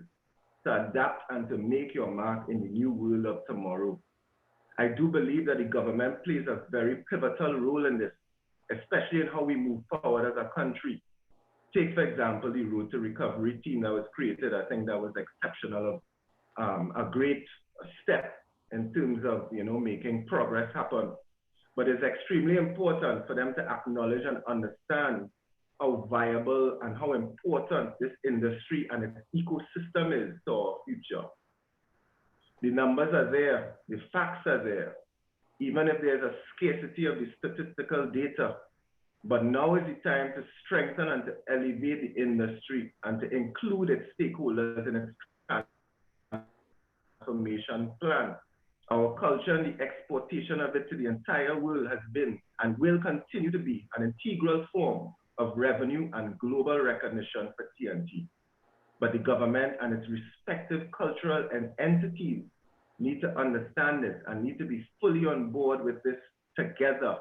to adapt and to make your mark in the new world of tomorrow. I do believe that the government plays a very pivotal role in this, especially in how we move forward as a country. Take, for example, the Road to Recovery team that was created. I think that was exceptional, a great step in terms of making progress happen. But it's extremely important for them to acknowledge and understand how viable and how important this industry and its ecosystem is to our future. The numbers are there, the facts are there, even if there's a scarcity of the statistical data. But now is the time to strengthen and to elevate the industry and to include its stakeholders in its transformation plan. Our culture and the exportation of it to the entire world has been and will continue to be an integral form of revenue and global recognition for TNT. But the government and its respective cultural entities need to understand this and need to be fully on board with this together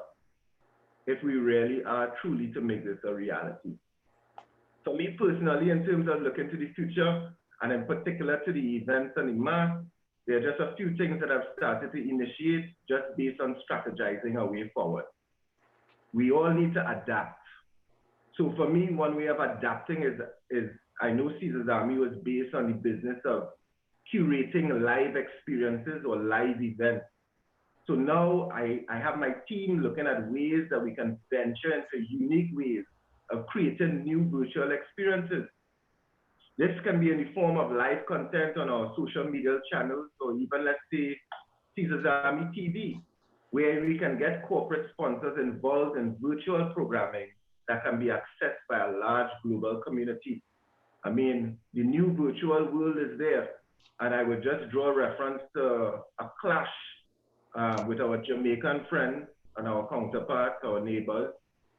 if we really are truly to make this a reality. For me personally, in terms of looking to the future, and in particular to the events and the mass, there are just a few things that I've started to initiate just based on strategizing our way forward. We all need to adapt. So for me, one way of adapting is I know Caesar's Army was based on the business of curating live experiences or live events. So now I have my team looking at ways that we can venture into unique ways of creating new virtual experiences. This can be in the form of live content on our social media channels, or even, let's say, Caesar's Army TV, where we can get corporate sponsors involved in virtual programming that can be accessed by a large global community. I mean, the new virtual world is there, and I would just draw reference to a clash with our Jamaican friends and our counterparts, our neighbors,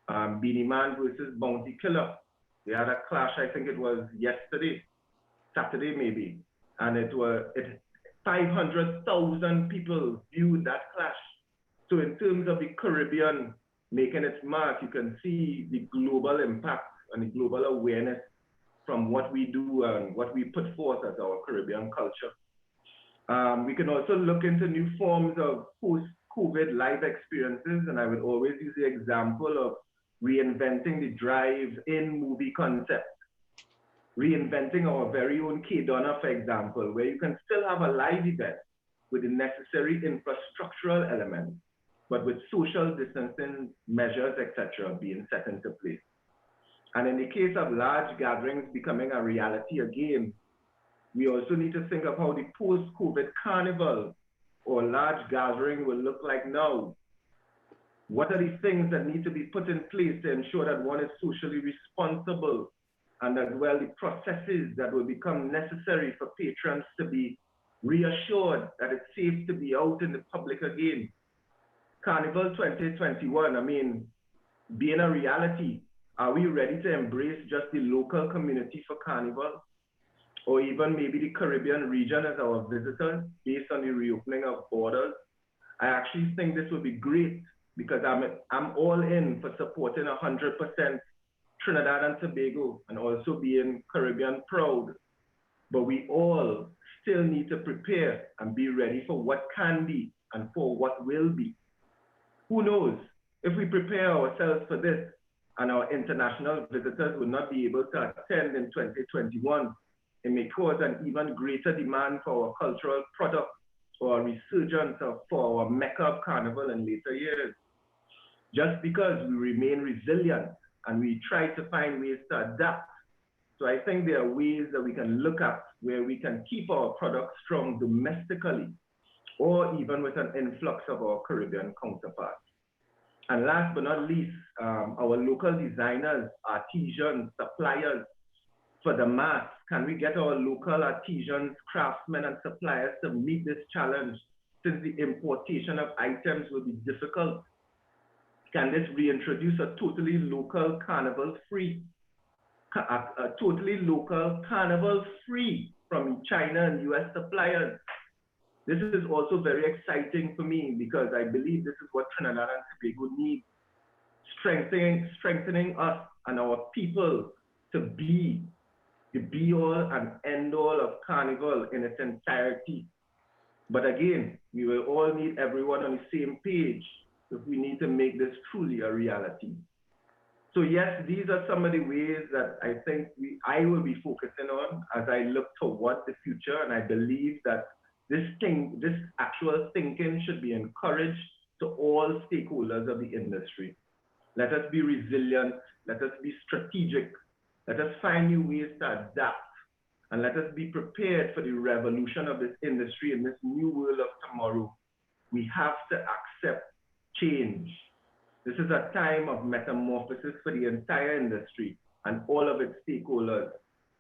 Beanie Man versus Bounty Killer. They had a clash, I think it was yesterday, Saturday maybe, and 500,000 people viewed that clash. So in terms of the Caribbean making its mark, you can see the global impact and the global awareness from what we do and what we put forth as our Caribbean culture. We can also look into new forms of post-COVID live experiences, and I would always use the example of reinventing the drive-in movie concept, reinventing our very own K-Donna, for example, where you can still have a live event with the necessary infrastructural elements, but with social distancing measures, etc., being set into place. And in the case of large gatherings becoming a reality again, we also need to think of how the post-COVID carnival or large gathering will look like now. What are the things that need to be put in place to ensure that one is socially responsible, and as well the processes that will become necessary for patrons to be reassured that it's safe to be out in the public again. Carnival 2021, I mean, being a reality, are we ready to embrace just the local community for Carnival? Or even maybe the Caribbean region as our visitors based on the reopening of borders? I actually think this would be great, because I'm all in for supporting 100% Trinidad and Tobago and also being Caribbean proud. But we all still need to prepare and be ready for what can be and for what will be. Who knows? If we prepare ourselves for this and our international visitors will not be able to attend in 2021, it may cause an even greater demand for our cultural products or a resurgence for our Mecca of Carnival in later years. Just because we remain resilient and we try to find ways to adapt. So I think there are ways that we can look at where we can keep our products strong domestically, or even with an influx of our Caribbean counterparts. And last but not least, our local designers, artisans, suppliers, for the mass? Can we get our local artisans, craftsmen, and suppliers to meet this challenge, since the importation of items will be difficult? Can this reintroduce a totally local carnival free from China and US suppliers? This is also very exciting for me, because I believe this is what Trinidad and Tobago needs, strengthening us and our people to be the be-all and end-all of Carnival in its entirety. But again, we will all need everyone on the same page if we need to make this truly a reality. So yes, these are some of the ways that I think I will be focusing on as I look toward the future, and I believe that this actual thinking should be encouraged to all stakeholders of the industry. Let us be resilient, let us be strategic, let us find new ways to adapt, and let us be prepared for the revolution of this industry in this new world of tomorrow. We have to accept change. This is a time of metamorphosis for the entire industry and all of its stakeholders.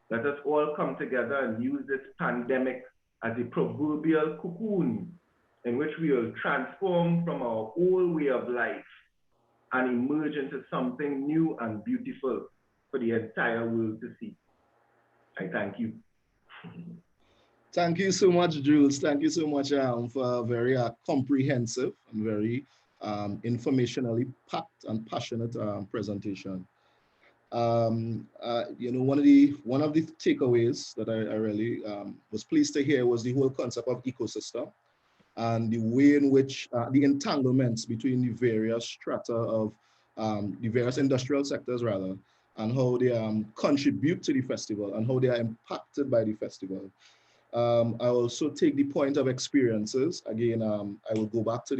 Let us all come together and use this pandemic as a proverbial cocoon in which we will transform from our old way of life and emerge into something new and beautiful for the entire world to see. I thank you. Thank you so much, Jules. Thank you so much for a very comprehensive and very informationally packed and passionate presentation. You know, one of the takeaways that I really was pleased to hear was the whole concept of ecosystem and the way in which the entanglements between the various strata of the various industrial sectors rather, and how they contribute to the festival and how they are impacted by the festival. I also take the point of experiences. Again, I will go back to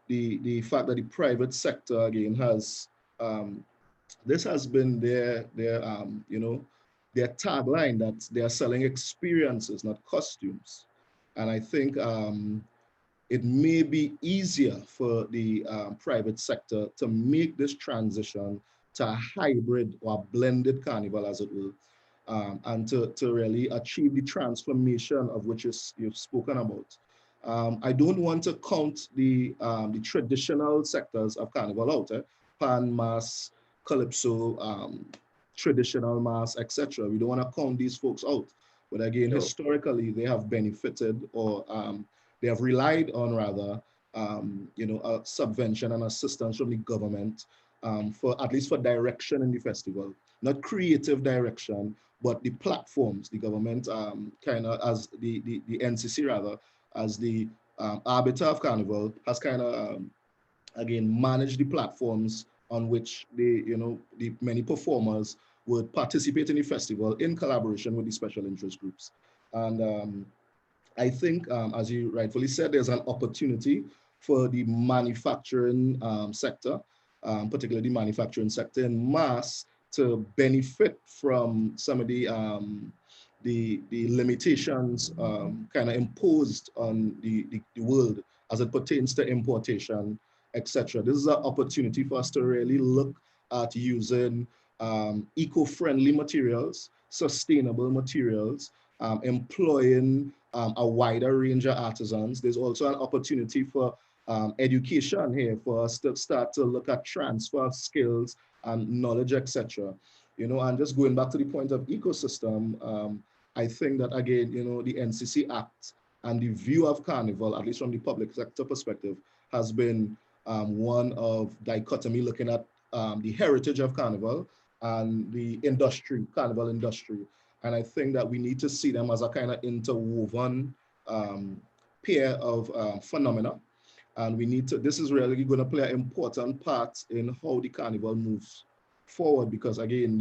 the fact that the private sector again has this has been their you know, their tagline, that they are selling experiences, not costumes. And I think it may be easier for the private sector to make this transition to a hybrid or blended carnival, as it will, and to really achieve the transformation of which you've spoken about. I don't want to count the traditional sectors of carnival out, pan, mass, calypso, traditional mass, etc. We don't want to count these folks out. But again, historically, they have benefited, or they have relied on rather, you know, a subvention and assistance from the government for at least for direction in the festival, not creative direction, but the platforms. The government kind of, as the NCC rather, as the arbiter of carnival, has kind of again managed the platforms on which the many performers would participate in the festival in collaboration with the special interest groups. And I think, as you rightfully said, there's an opportunity for the manufacturing sector, particularly the manufacturing sector in mass, to benefit from some of the limitations kind of imposed on the world as it pertains to importation, etc. This is an opportunity for us to really look at using eco-friendly materials, sustainable materials, employing a wider range of artisans. There's also an opportunity for education here for us to start to look at transfer of skills and knowledge, etc. You know, and just going back to the point of ecosystem, I think that again, you know, the NCC Act and the view of carnival, at least from the public sector perspective, has been one of dichotomy, looking at the heritage of carnival and the industry, carnival industry. And I think that we need to see them as a kind of interwoven pair of phenomena. And we need to, this is really going to play an important part in how the carnival moves forward, because again,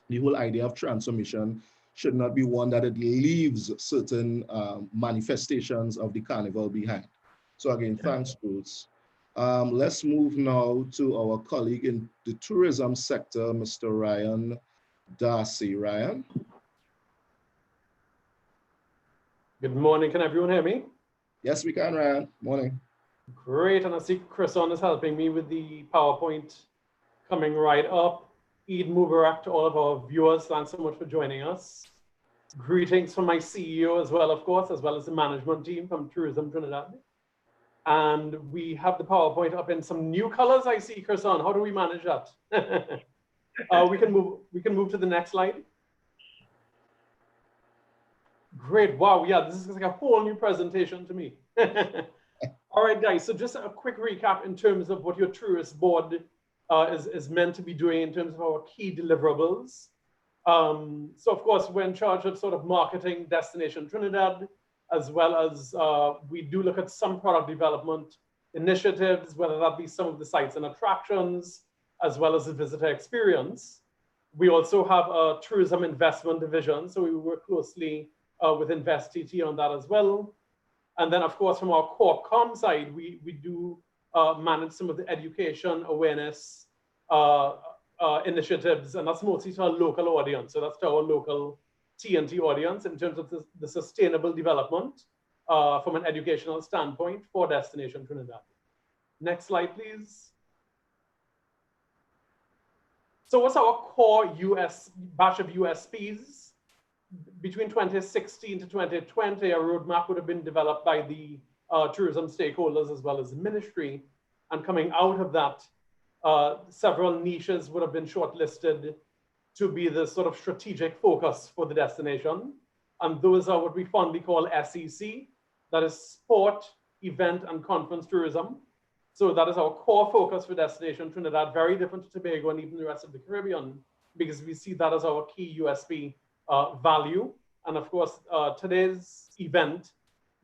the whole idea of transformation should not be one that it leaves certain manifestations of the carnival behind. So again, thanks, Jules. Let's move now to our colleague in the tourism sector, Mr. Ryan Darcy. Ryan. Good morning, can everyone hear me? Yes, we can, Ryan. Morning. Great, and I see Chris on is helping me with the PowerPoint coming right up. Eid Mubarak to all of our viewers. Thanks so much for joining us. Greetings from my CEO as well, of course, as well as the management team from Tourism Trinidad. And we have the PowerPoint up in some new colors. I see, Kirsan. How do we manage that? We can move to the next slide. Great. Wow. Yeah, this is like a whole new presentation to me. All right, guys. So just a quick recap in terms of what your tourist board is meant to be doing in terms of our key deliverables. So of course, we're in charge of sort of marketing Destination Trinidad, as well as we do look at some product development initiatives, whether that be some of the sites and attractions, as well as the visitor experience. We also have a tourism investment division, so we work closely with InvestTT on that as well. And then of course, from our core comm side, we do manage some of the education awareness initiatives, and that's mostly to our local audience. So that's to our local TNT audience in terms of the sustainable development from an educational standpoint for Destination Trinidad. Next slide, please. So what's our core batch of USPs? Between 2016 to 2020, a roadmap would have been developed by the tourism stakeholders as well as the ministry. And coming out of that, several niches would have been shortlisted to be the sort of strategic focus for the destination. And those are what we fondly call SEC, that is sport, event, and conference tourism. So that is our core focus for Destination Trinidad, very different to Tobago and even the rest of the Caribbean, because we see that as our key USP value. And of course, today's event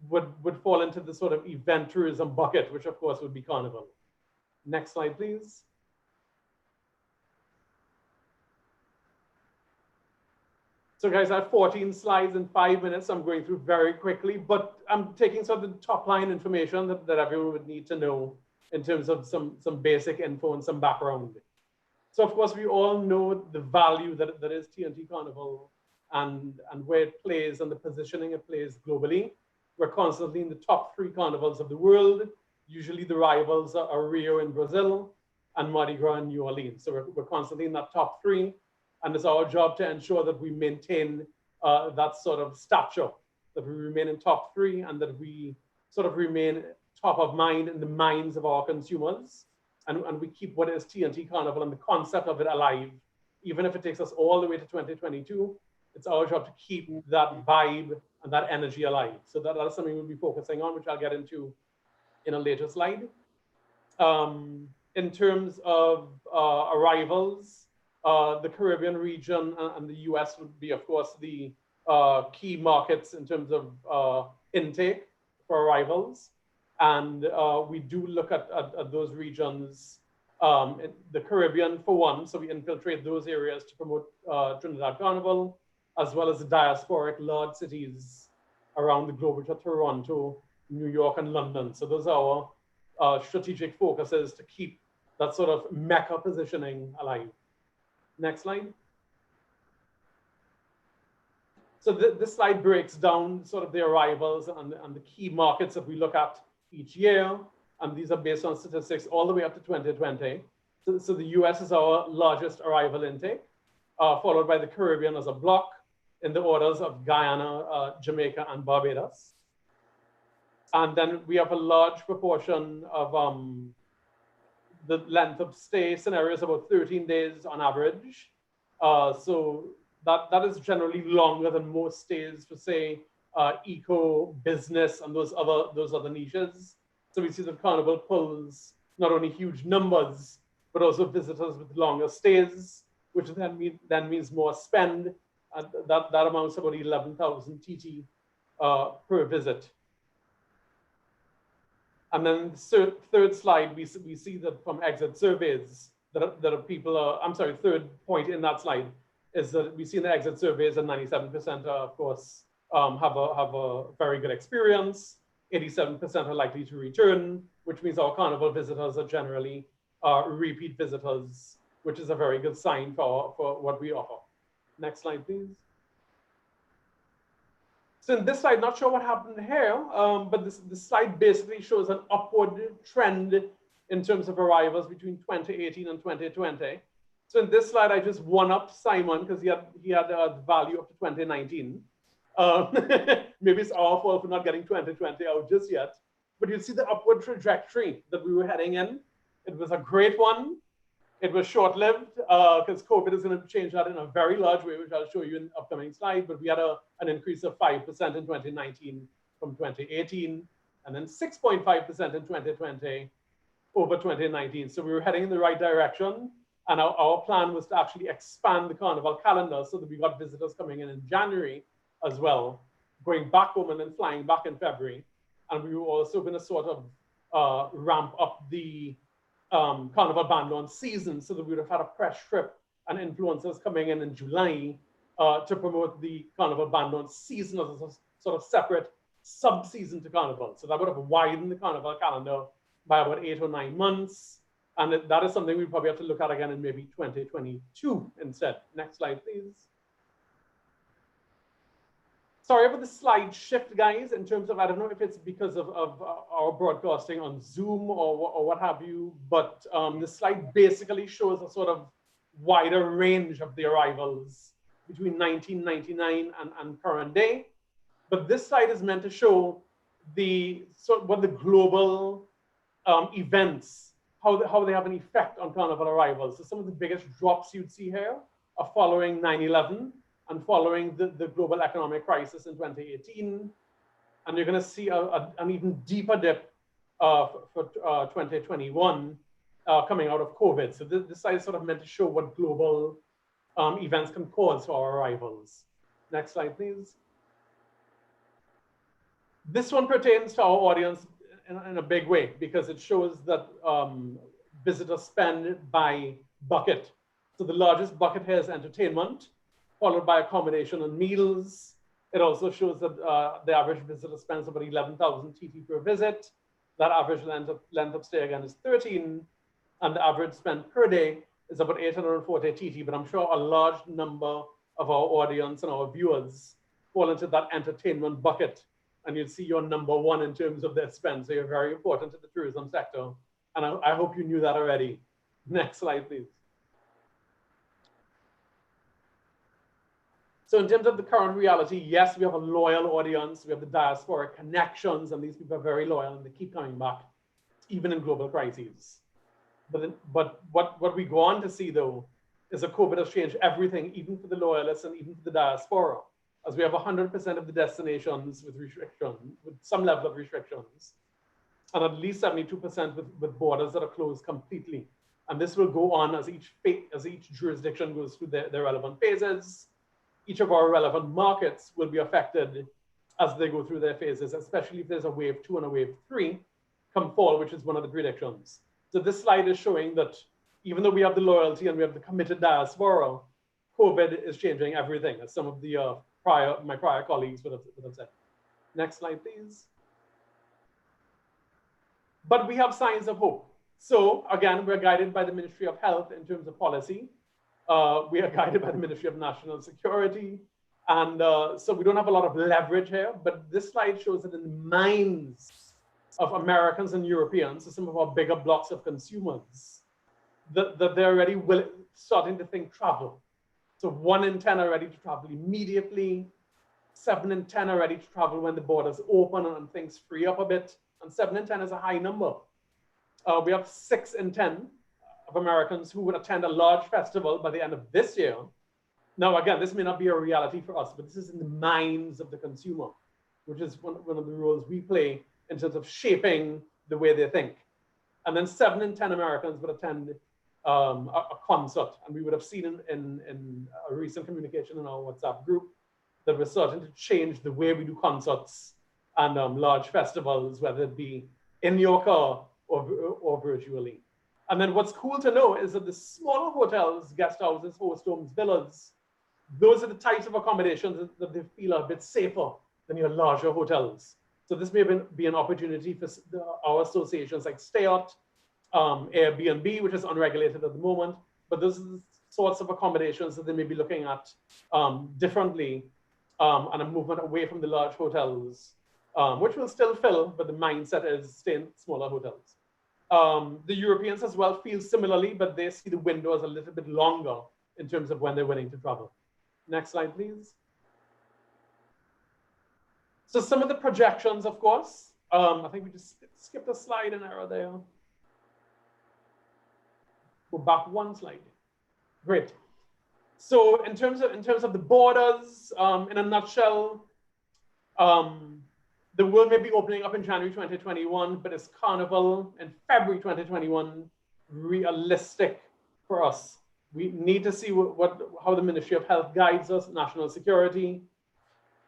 would fall into the sort of event tourism bucket, which of course would be Carnival. Next slide, please. So guys, I have 14 slides in 5 minutes. I'm going through very quickly, but I'm taking sort of the top line information that everyone would need to know in terms of some basic info and some background. So of course, we all know the value that is TNT Carnival and where it plays and the positioning it plays globally. We're constantly in the top 3 carnivals of the world. Usually the rivals are Rio in Brazil and Mardi Gras in New Orleans. So we're constantly in that top 3. And it's our job to ensure that we maintain that sort of stature, that we remain in top 3 and that we sort of remain top of mind in the minds of our consumers. And we keep what is TNT Carnival and the concept of it alive. Even if it takes us all the way to 2022, it's our job to keep that vibe and that energy alive. So that is something we'll be focusing on, which I'll get into in a later slide. In terms of arrivals, the Caribbean region and the US would be, of course, the key markets in terms of intake for arrivals. And we do look at those regions, the Caribbean for one, so we infiltrate those areas to promote Trinidad Carnival, as well as the diasporic large cities around the globe, which are Toronto, New York, and London. So those are our strategic focuses to keep that sort of Mecca positioning alive. Next slide. So this slide breaks down sort of the arrivals and the key markets that we look at each year. And these are based on statistics all the way up to 2020. So the US is our largest arrival intake, followed by the Caribbean as a block in the orders of Guyana, Jamaica, and Barbados. And then we have a large proportion of the length of stay scenarios, about 13 days on average. So that is generally longer than most stays for, say, eco, business, and those other niches. So we see that Carnival pulls not only huge numbers, but also visitors with longer stays, which then means more spend. And that amounts to about 11,000 TT per visit. And then the third slide, we see that from exit surveys that people are, I'm sorry, third point in that slide is that we see in the exit surveys that 97% of course, have a very good experience. 87% are likely to return, which means our Carnival visitors are generally repeat visitors, which is a very good sign for what we offer. Next slide, please. So in this slide, not sure what happened here, but this slide basically shows an upward trend in terms of arrivals between 2018 and 2020. So in this slide, I just one up Simon because he had the value up to 2019. Maybe it's our fault for not getting 2020 out just yet. But you see the upward trajectory that we were heading in. It was a great one. It was short-lived because COVID is going to change that in a very large way, which I'll show you in the upcoming slide. But we had an increase of 5% in 2019 from 2018, and then 6.5% in 2020 over 2019. So we were heading in the right direction. And our plan was to actually expand the carnival calendar so that we got visitors coming in January as well, going back home and then flying back in February. And we were also going to sort of ramp up the Carnival band launch season so that we would have had a press trip and influencers coming in July to promote the Carnival band launch season as a sort of separate sub-season to Carnival. So that would have widened the Carnival calendar by about 8 or 9 months. And that is something we probably have to look at again in maybe 2022 instead. Next slide, please. Sorry about the slide shift, guys, in terms of, I don't know if it's because of our broadcasting on Zoom or what have you, but the slide basically shows a sort of wider range of the arrivals between 1999 and current day. But this slide is meant to show what the global events, how they have an effect on Carnival arrivals. So some of the biggest drops you'd see here are following 9/11 and following the global economic crisis in 2018. And you're going to see an even deeper dip for 2021 coming out of COVID. So this slide is sort of meant to show what global events can cause for our arrivals. Next slide, please. This one pertains to our audience in a big way because it shows that visitors spend by bucket. So the largest bucket here is entertainment, followed by accommodation and meals. It also shows that the average visitor spends about 11,000 TT per visit. That average length of stay again is 13, and the average spend per day is about 840 TT, but I'm sure a large number of our audience and our viewers fall into that entertainment bucket, and you'll see you're number one in terms of their spend, so you're very important to the tourism sector, and I hope you knew that already. Next slide, please. So in terms of the current reality, yes, we have a loyal audience. We have the diasporic connections, and these people are very loyal, and they keep coming back, even in global crises. But what we go on to see, though, is that COVID has changed everything, even for the loyalists and even for the diaspora, as we have 100% of the destinations with restrictions, with some level of restrictions, and at least 72% with borders that are closed completely. And this will go on as each jurisdiction goes through their relevant phases. Each of our relevant markets will be affected as they go through their phases, especially if there's a wave 2 and a wave 3 come fall, which is one of the predictions. So this slide is showing that even though we have the loyalty and we have the committed diaspora, COVID is changing everything, as some of the my prior colleagues would have said. Next slide, please. But we have signs of hope. So again, we're guided by the Ministry of Health in terms of policy. We are guided by the Ministry of National Security. And so we don't have a lot of leverage here, but this slide shows that in the minds of Americans and Europeans, so some of our bigger blocks of consumers, that they're already starting to think travel. So 1 in 10 are ready to travel immediately. 7 in 10 are ready to travel when the borders open and things free up a bit. And 7 in 10 is a high number. We have 6 in 10 of Americans who would attend a large festival by the end of this year. Now, again, this may not be a reality for us, but this is in the minds of the consumer, which is one of the roles we play in terms of shaping the way they think. And then 7 in 10 Americans would attend a concert. And we would have seen in a recent communication in our WhatsApp group that we're starting to change the way we do concerts and large festivals, whether it be in your car or virtually. And then what's cool to know is that the smaller hotels, guest houses, host homes, villas, those are the types of accommodations that they feel are a bit safer than your larger hotels. So this may be an opportunity for our associations like Stay Out, Airbnb, which is unregulated at the moment, but those are the sorts of accommodations that they may be looking at differently, and a movement away from the large hotels, which will still fill, but the mindset is stay in smaller hotels. The Europeans as well feel similarly, but they see the window as a little bit longer in terms of when they're willing to travel. Next slide, please. So some of the projections, of course, I think we just skipped a slide in error there. Go back one slide. Great. So in terms of the borders, in a nutshell, the world may be opening up in January 2021, but is Carnival in February 2021 realistic for us? We need to see how the Ministry of Health guides us, national security.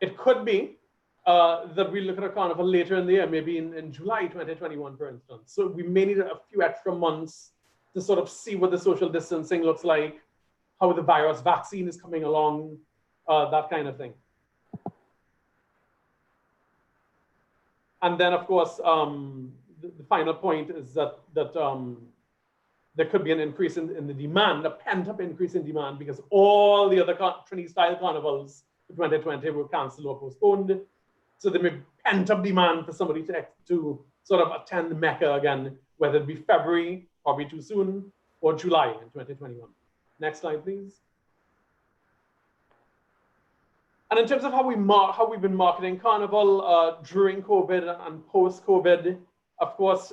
It could be that we look at a carnival later in the year, maybe in July 2021, for instance. So we may need a few extra months to sort of see what the social distancing looks like, how the virus vaccine is coming along, that kind of thing. And then, of course, the final point is that there could be an increase in the demand, a pent-up increase in demand, because all the other Trinidad-style carnivals for 2020 were canceled or postponed. So there may be pent-up demand for somebody to sort of attend Mecca again, whether it be February, probably too soon, or July in 2021. Next slide, please. And in terms of how we've been marketing Carnival during COVID and post-COVID, of course,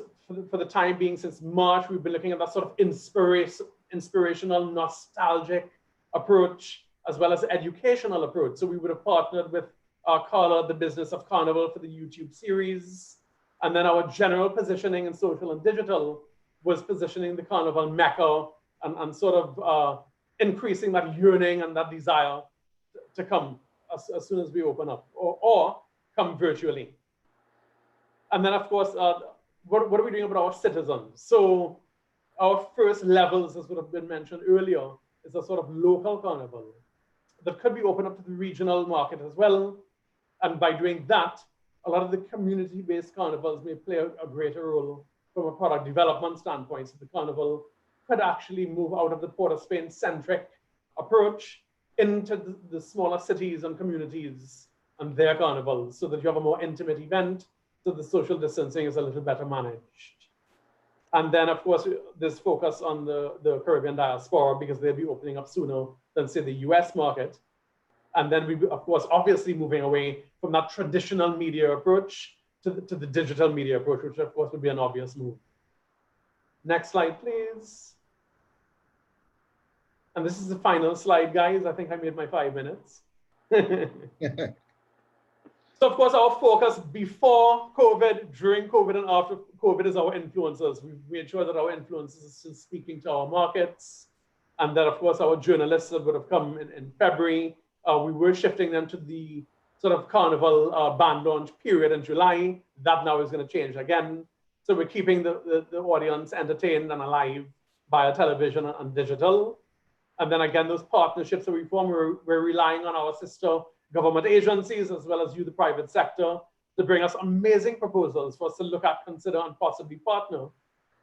for the time being since March, we've been looking at that sort of inspirational, nostalgic approach, as well as educational approach. So we would have partnered with Carla, the Business of Carnival, for the YouTube series. And then our general positioning in social and digital was positioning the Carnival Mecca and sort of increasing that yearning and that desire to come as soon as we open up, or come virtually. And then, of course, what are we doing about our citizens? So our first levels, as would have been mentioned earlier, is a sort of local carnival that could be open up to the regional market as well. And by doing that, a lot of the community-based carnivals may play a greater role from a product development standpoint. So the carnival could actually move out of the Port of Spain-centric approach into the smaller cities and communities and their carnivals, so that you have a more intimate event, so the social distancing is a little better managed. And then, of course, there's focus on the Caribbean diaspora, because they'll be opening up sooner than, say, the US market. And then we, of course, obviously moving away from that traditional media approach to the digital media approach, which of course would be an obvious move. Next slide, please. And this is the final slide, guys. I think I made my 5 minutes. So, of course, our focus before COVID, during COVID, and after COVID is our influencers. We've made sure that our influencers are still speaking to our markets. And then, of course, our journalists that would have come in February, we were shifting them to the sort of Carnival band launch period in July. That now is going to change again. So we're keeping the audience entertained and alive via television and digital. And then again, those partnerships that we form, we're relying on our sister government agencies, as well as you, the private sector, to bring us amazing proposals for us to look at, consider, and possibly partner.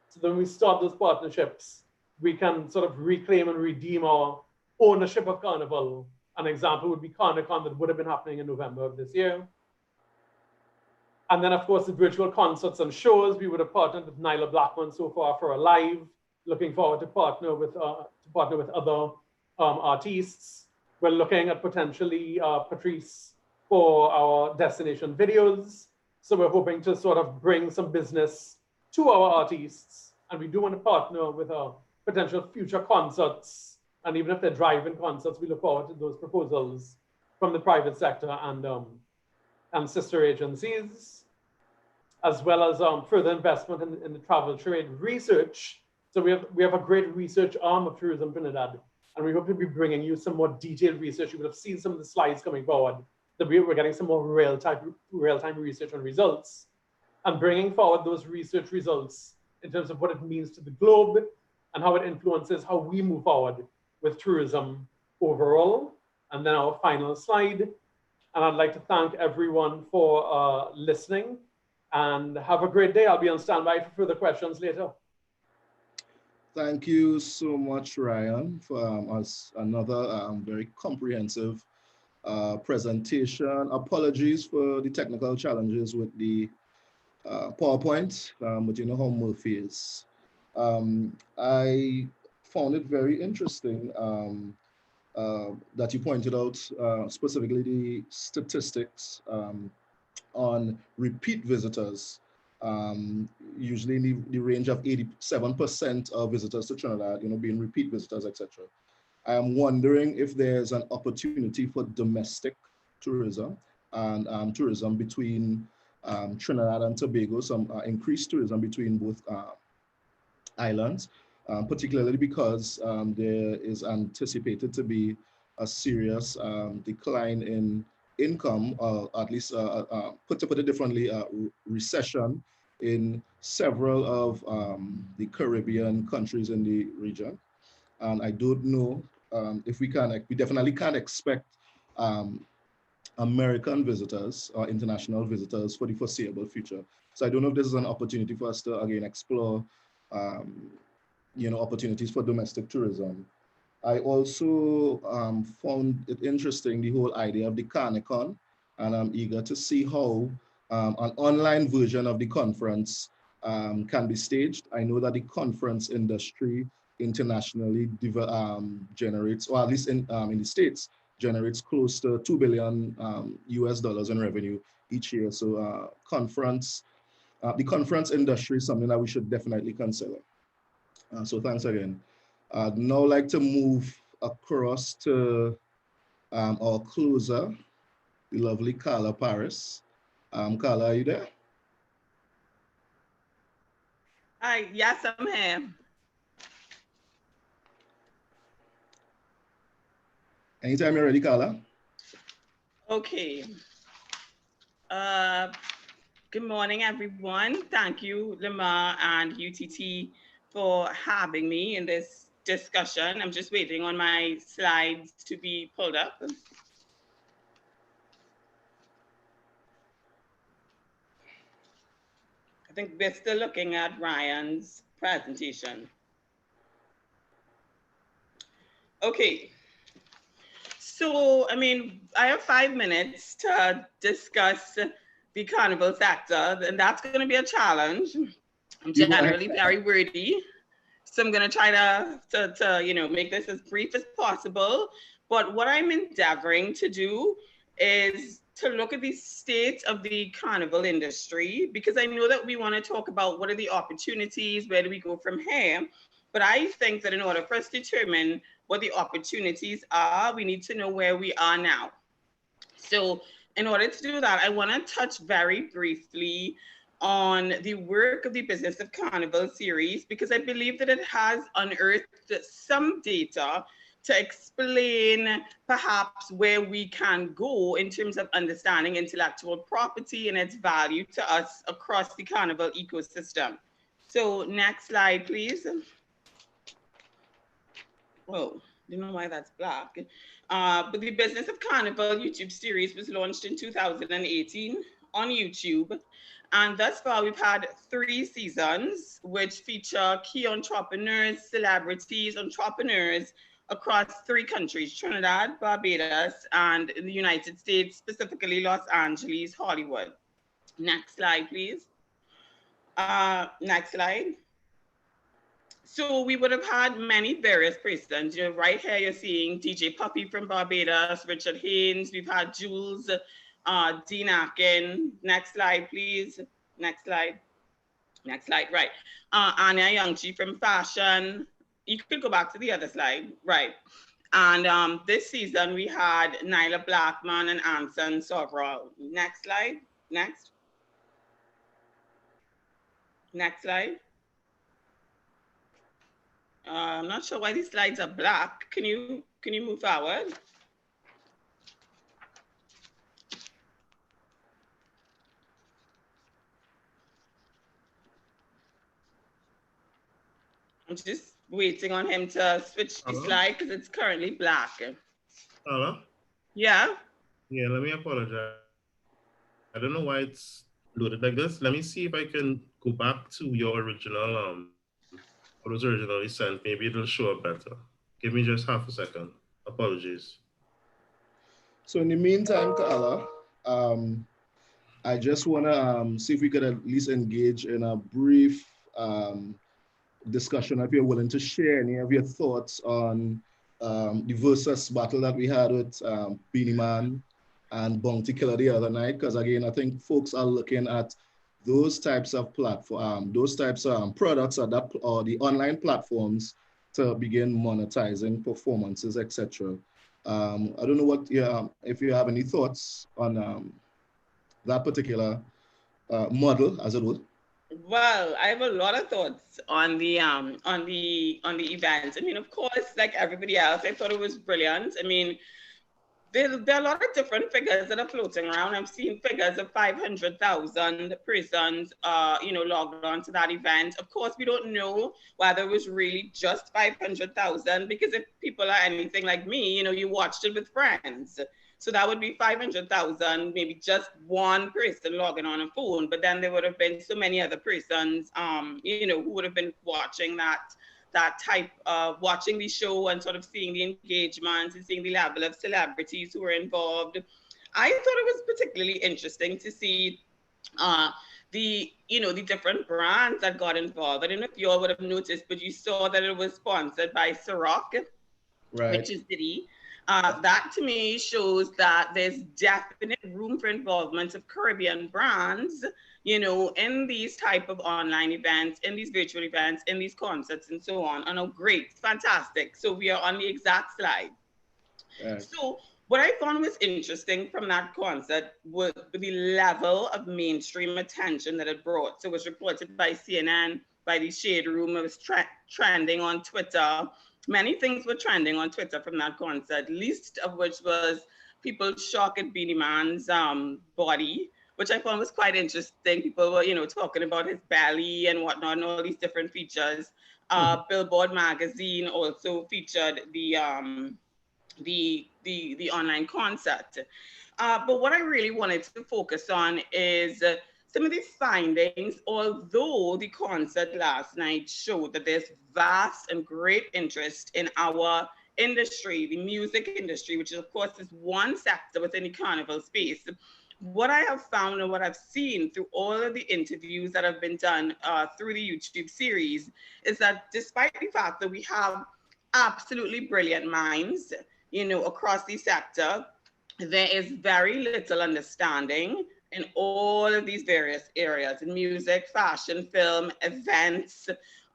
So then we start those partnerships, we can sort of reclaim and redeem our ownership of Carnival. An example would be Carnicon, that would have been happening in November of this year. And then, of course, the virtual concerts and shows, we would have partnered with Nyla Blackman so far for a live. Looking forward to partner with other artists. We're looking at potentially Patrice for our destination videos. So we're hoping to sort of bring some business to our artists. And we do want to partner with potential future concerts. And even if they're drive-in concerts, we look forward to those proposals from the private sector and sister agencies, as well as further investment in the travel trade research. So we have a great research arm of Tourism Trinidad, and we hope to be bringing you some more detailed research. You would have seen some of the slides coming forward, that we're getting some more real-time research and results, and bringing forward those research results in terms of what it means to the globe and how it influences how we move forward with tourism overall. And then our final slide. And I'd like to thank everyone for listening, and have a great day. I'll be on standby for further questions later. Thank you so much, Ryan, for us another very comprehensive presentation. Apologies for the technical challenges with the PowerPoint, but you know how Murphy is. I found it very interesting that you pointed out specifically the statistics on repeat visitors. Usually in the range of 87% of visitors to Trinidad, you know, being repeat visitors, etc. I am wondering if there's an opportunity for domestic tourism and tourism between Trinidad and Tobago, some increased tourism between both islands, particularly because there is anticipated to be a serious decline in income, or at least put it differently, recession in several of the Caribbean countries in the region. And I don't know if we definitely can't expect American visitors or international visitors for the foreseeable future. So I don't know if this is an opportunity for us to, again, explore you know, opportunities for domestic tourism. I also found it interesting, the whole idea of the Carnicon, and I'm eager to see how an online version of the conference can be staged. I know that the conference industry internationally generates, or at least in the States, generates close to $2 billion US dollars in revenue each year. So the conference industry is something that we should definitely consider. So thanks again. I'd now like to move across to our closer, the lovely Carla Parris. Carla, are you there? Hi, yes, I'm here. Anytime you're ready, Carla. Okay. Good morning, everyone. Thank you, Lamar and UTT, for having me in this discussion. I'm just waiting on my slides to be pulled up. I think we're still looking at Ryan's presentation. Okay. So, I mean, I have 5 minutes to discuss the carnival sector, and that's going to be a challenge. I'm generally very wordy, so I'm going to try to you know, make this as brief as possible. But what I'm endeavoring to do is to look at the state of the carnival industry, because I know that we want to talk about what are the opportunities, where do we go from here? But I think that in order for us to determine what the opportunities are, we need to know where we are now. So in order to do that, I want to touch very briefly on the work of the Business of Carnival series, because I believe that it has unearthed some data to explain perhaps where we can go in terms of understanding intellectual property and its value to us across the carnival ecosystem. So next slide, please. Oh, you know why that's black. But the Business of Carnival YouTube series was launched in 2018 on YouTube. And thus far, we've had 3 seasons, which feature key entrepreneurs, celebrities, entrepreneurs across 3 countries, Trinidad, Barbados, and in the United States, specifically Los Angeles, Hollywood. Next slide, please. Next slide. So we would have had many various persons. You know, right here you're seeing DJ Puppy from Barbados, Richard Haynes. We've had Jules, Dean Akin. Next slide, please. Next slide. Next slide, right. Anya Youngchi from Fashion. You could go back to the other slide, right. And this season we had Nyla Blackman and Anson Sovereign. Next slide, next. Next slide. I'm not sure why these slides are black. Can you move forward? I'm just waiting on him to switch the slide because it's currently black. Hello? Yeah? Yeah, let me apologize. I don't know why it's loaded like this. Let me see if I can go back to your original, what was originally sent. Maybe it'll show up better. Give me just half a second. Apologies. So in the meantime, Carla, I just want to see if we could at least engage in a brief discussion, if you're willing to share any of your thoughts on the versus battle that we had with Beanie Man and Bounty Killer the other night. Because again, I think folks are looking at those types of platform, those types of products or the online platforms to begin monetizing performances, etc. I don't know what if you have any thoughts on that particular model, as it were. Well, I have a lot of thoughts on the event. I mean, of course, like everybody else, I thought it was brilliant. I mean, there are a lot of different figures that are floating around. I've seen figures of 500,000 persons, logged on to that event. Of course, we don't know whether it was really just 500,000, because if people are anything like me, you watched it with friends. So that would be 500,000, maybe just one person logging on a phone, but then there would have been so many other persons, who would have been watching that type of watching the show and sort of seeing the engagement and seeing the level of celebrities who were involved. I thought it was particularly interesting to see the different brands that got involved. I don't know if you all would have noticed, but you saw that it was sponsored by Ciroc, right, which is Diddy. That to me shows that there's definite room for involvement of Caribbean brands, in these type of online events, in these virtual events, in these concerts and so on. And great, fantastic. So we are on the exact slide. Right. So what I found was interesting from that concert was the level of mainstream attention that it brought. So it was reported by CNN, by the Shade Room, it was trending on Twitter. Many things were trending on Twitter from that concert, least of which was people shocked at Beanie Man's body, which I found was quite interesting. People were, talking about his belly and whatnot, and all these different features. Billboard magazine also featured the online concert. But what I really wanted to focus on is some of the findings, although the concert last night showed that there's vast and great interest in our industry, the music industry, which is, of course, is one sector within the carnival space. What I have found and what I've seen through all of the interviews that have been done through the YouTube series is that despite the fact that we have absolutely brilliant minds, across the sector, there is very little understanding in all of these various areas, in music, fashion, film, events,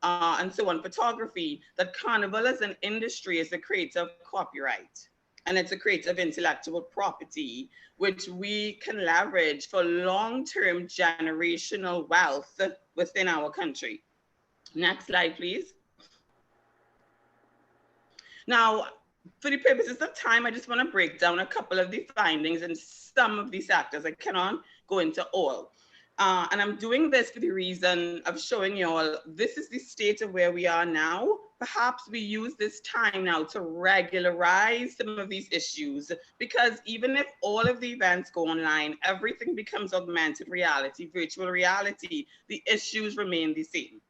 and so on, photography, that carnival as an industry is a creative copyright. And it's a creative intellectual property, which we can leverage for long-term generational wealth within our country. Next slide, please. Now, for the purposes of time, I just want to break down a couple of the findings in some of these sectors. I cannot go into all. And I'm doing this for the reason of showing you all, this is the state of where we are now. Perhaps we use this time now to regularize some of these issues, because even if all of the events go online, everything becomes augmented reality, virtual reality, the issues remain the same.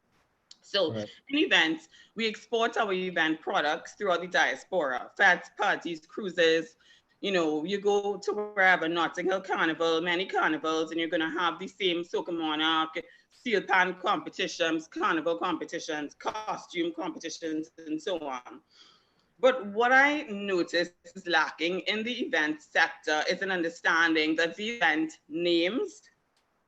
So in events, we export our event products throughout the diaspora, fetes, parties, cruises. You go to wherever, Notting Hill Carnival, many carnivals, and you're going to have the same Soca Monarch, Steelband competitions, carnival competitions, costume competitions, and so on. But what I noticed is lacking in the event sector is an understanding that the event names,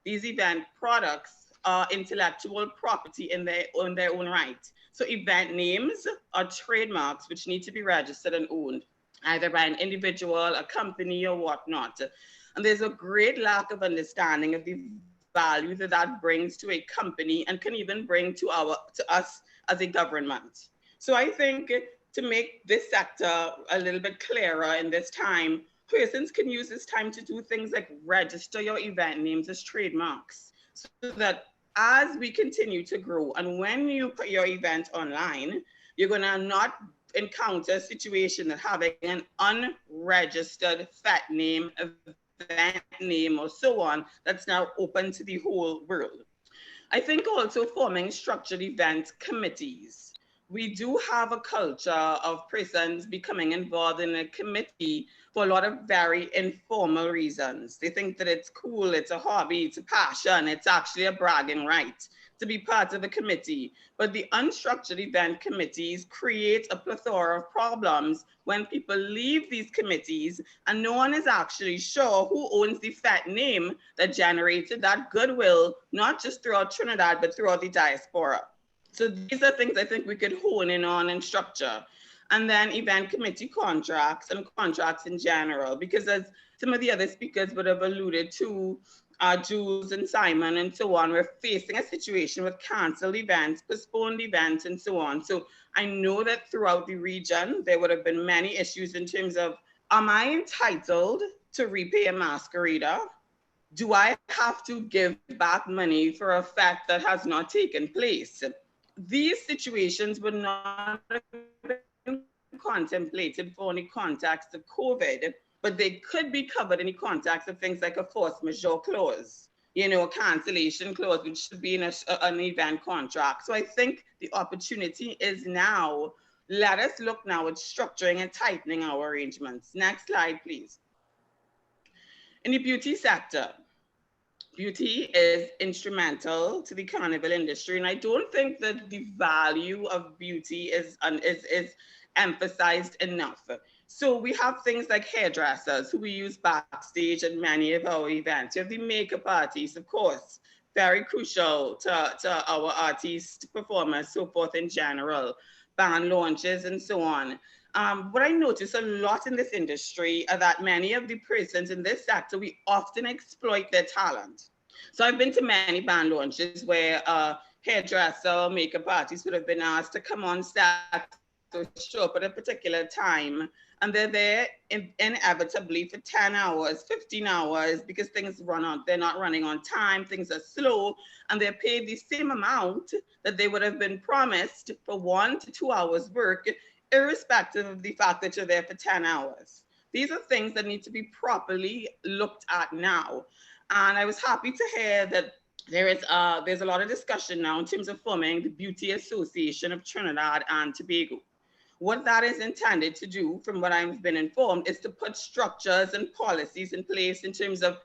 these event products, are intellectual property in their own right. So event names are trademarks which need to be registered and owned, either by an individual, a company, or whatnot. And there's a great lack of understanding of the value that that brings to a company and can even bring to us as a government. So I think to make this sector a little bit clearer in this time, persons can use this time to do things like register your event names as trademarks, so that as we continue to grow, and when you put your event online, you're gonna not encounter a situation of having an unregistered fet name, event name, or so on, that's now open to the whole world. I think also forming structured event committees we do have a culture of persons becoming involved in a committee for a lot of very informal reasons. They think that it's cool, it's a hobby, it's a passion, it's actually a bragging right to be part of a committee. But the unstructured event committees create a plethora of problems when people leave these committees and no one is actually sure who owns the fat name that generated that goodwill, not just throughout Trinidad, but throughout the diaspora. So these are things I think we could hone in on and structure. And then event committee contracts and contracts in general, because as some of the other speakers would have alluded to, Jules and Simon and so on, we're facing a situation with canceled events, postponed events, and so on. So I know that throughout the region, there would have been many issues in terms of, am I entitled to repay a masquerader? Do I have to give back money for a fact that has not taken place? These situations would not have been contemplated for any context of COVID, but they could be covered in the context of things like a force majeure clause, you know, a cancellation clause, which should be in an event contract. So I think the opportunity is now. Let us look now at structuring and tightening our arrangements. Next slide, please. In the beauty sector, beauty is instrumental to the carnival industry, and I don't think that the value of beauty is emphasized enough. So we have things like hairdressers who we use backstage at many of our events. You have the makeup artists, of course, very crucial to our artist performers, so forth in general, band launches and so on. What I notice a lot in this industry are that many of the persons in this sector, we often exploit their talent. So I've been to many band launches where hairdresser, makeup artists would have been asked to come on set to show up at a particular time, and they're there inevitably for 10 hours, 15 hours, because things run on, they're not running on time, things are slow, and they're paid the same amount that they would have been promised for 1 to 2 hours work, irrespective of the fact that you're there for 10 hours. These are things that need to be properly looked at now. And I was happy to hear that there's a lot of discussion now in terms of forming the Beauty Association of Trinidad and Tobago. What that is intended to do, from what I've been informed, is to put structures and policies in place in terms of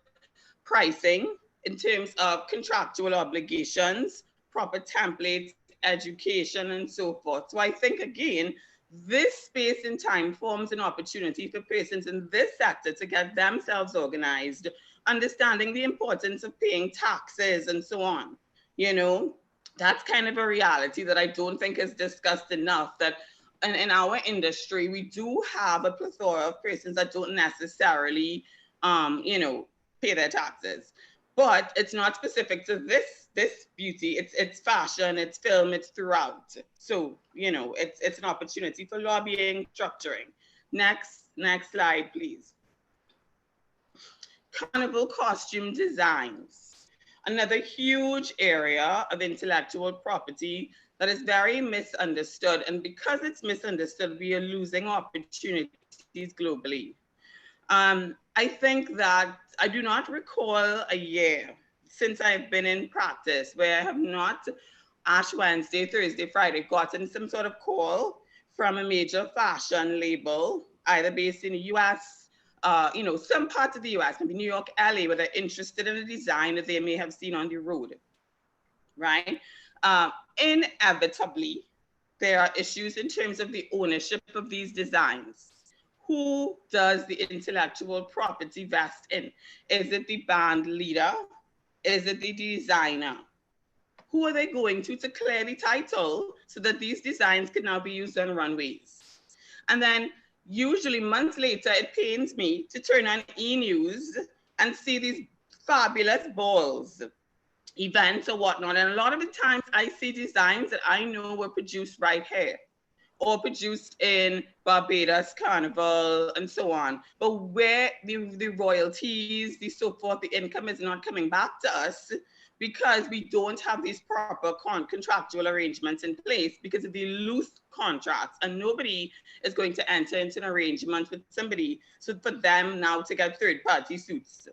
pricing, in terms of contractual obligations, proper templates, education, and so forth. So I think, again, this space and time forms an opportunity for persons in this sector to get themselves organized, understanding the importance of paying taxes and so on. You know, that's kind of a reality that I don't think is discussed enough, that in our industry, we do have a plethora of persons that don't necessarily, you know, pay their taxes. But it's not specific to this beauty. It's fashion, it's film, it's throughout. So, you know, it's an opportunity for lobbying, structuring. Next slide, please. Carnival costume designs. Another huge area of intellectual property that is very misunderstood. And because it's misunderstood, we are losing opportunities globally. I think that I do not recall a year since I've been in practice where I have not, Ash Wednesday, Thursday, Friday, gotten some sort of call from a major fashion label, either based in the US, you know, some parts of the US, maybe New York, LA, where they're interested in a design that they may have seen on the road, right? Inevitably, there are issues in terms of the ownership of these designs. Who does the intellectual property vest in? Is it the band leader? Is it the designer? Who are they going to clear the title so that these designs can now be used on runways? And then usually months later, it pains me to turn on E-News and see these fabulous balls, events or whatnot. And a lot of the times I see designs that I know were produced right here, or produced in Barbados Carnival and so on. But where the royalties, the so forth, the income is not coming back to us because we don't have these proper contractual arrangements in place because of the loose contracts, and nobody is going to enter into an arrangement with somebody so for them now to get third-party suits.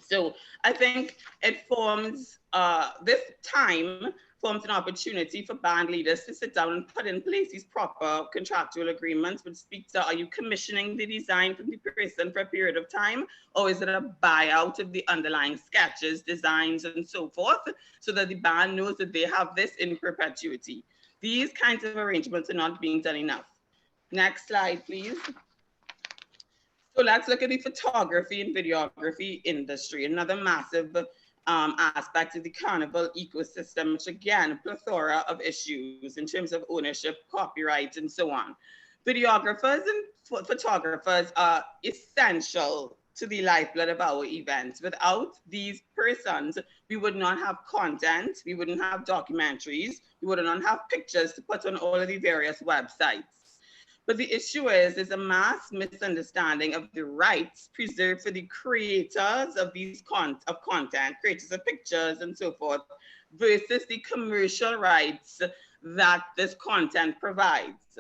So I think it forms, this time forms an opportunity for band leaders to sit down and put in place these proper contractual agreements, which speak to, are you commissioning the design from the person for a period of time, or is it a buyout of the underlying sketches, designs, and so forth, so that the band knows that they have this in perpetuity. These kinds of arrangements are not being done enough. Next slide, please. So let's look at the photography and videography industry, another massive aspect of the Carnival ecosystem, which again, a plethora of issues in terms of ownership, copyright, and so on. Videographers and photographers are essential to the lifeblood of our events. Without these persons, we would not have content, we wouldn't have documentaries, we would not have pictures to put on all of the various websites. But the issue is a mass misunderstanding of the rights preserved for the creators of these content, creators of pictures and so forth, versus the commercial rights that this content provides.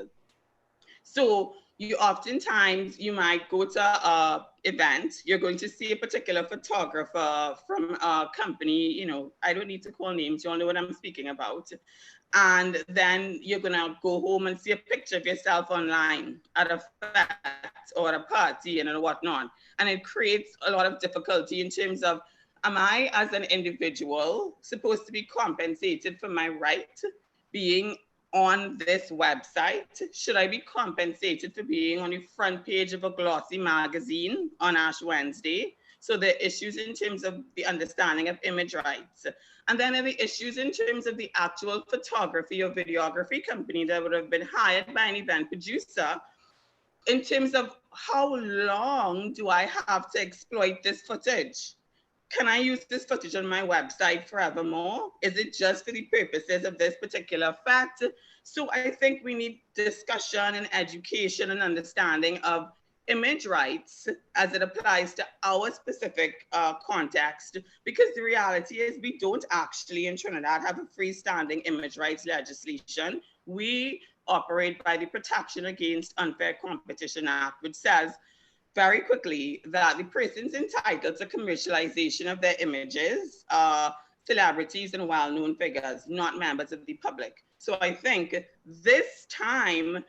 So you oftentimes, you might go to an event, you're going to see a particular photographer from a company, you know, I don't need to call names, you all know what I'm speaking about. And then you're gonna go home and see a picture of yourself online at a fete or at a party and whatnot. And it creates a lot of difficulty in terms of, am I as an individual supposed to be compensated for my right being on this website? Should I be compensated for being on the front page of a glossy magazine on Ash Wednesday? So there are issues in terms of the understanding of image rights. And then there are the issues in terms of the actual photography or videography company that would have been hired by an event producer, in terms of how long do I have to exploit this footage? Can I use this footage on my website forevermore? Is it just for the purposes of this particular fact? So I think we need discussion and education and understanding of image rights as it applies to our specific context, because the reality is we don't actually in Trinidad have a freestanding image rights legislation. We operate by the Protection Against Unfair Competition Act, which says very quickly that the persons entitled to commercialization of their images are celebrities and well-known figures, not members of the public. So I think this time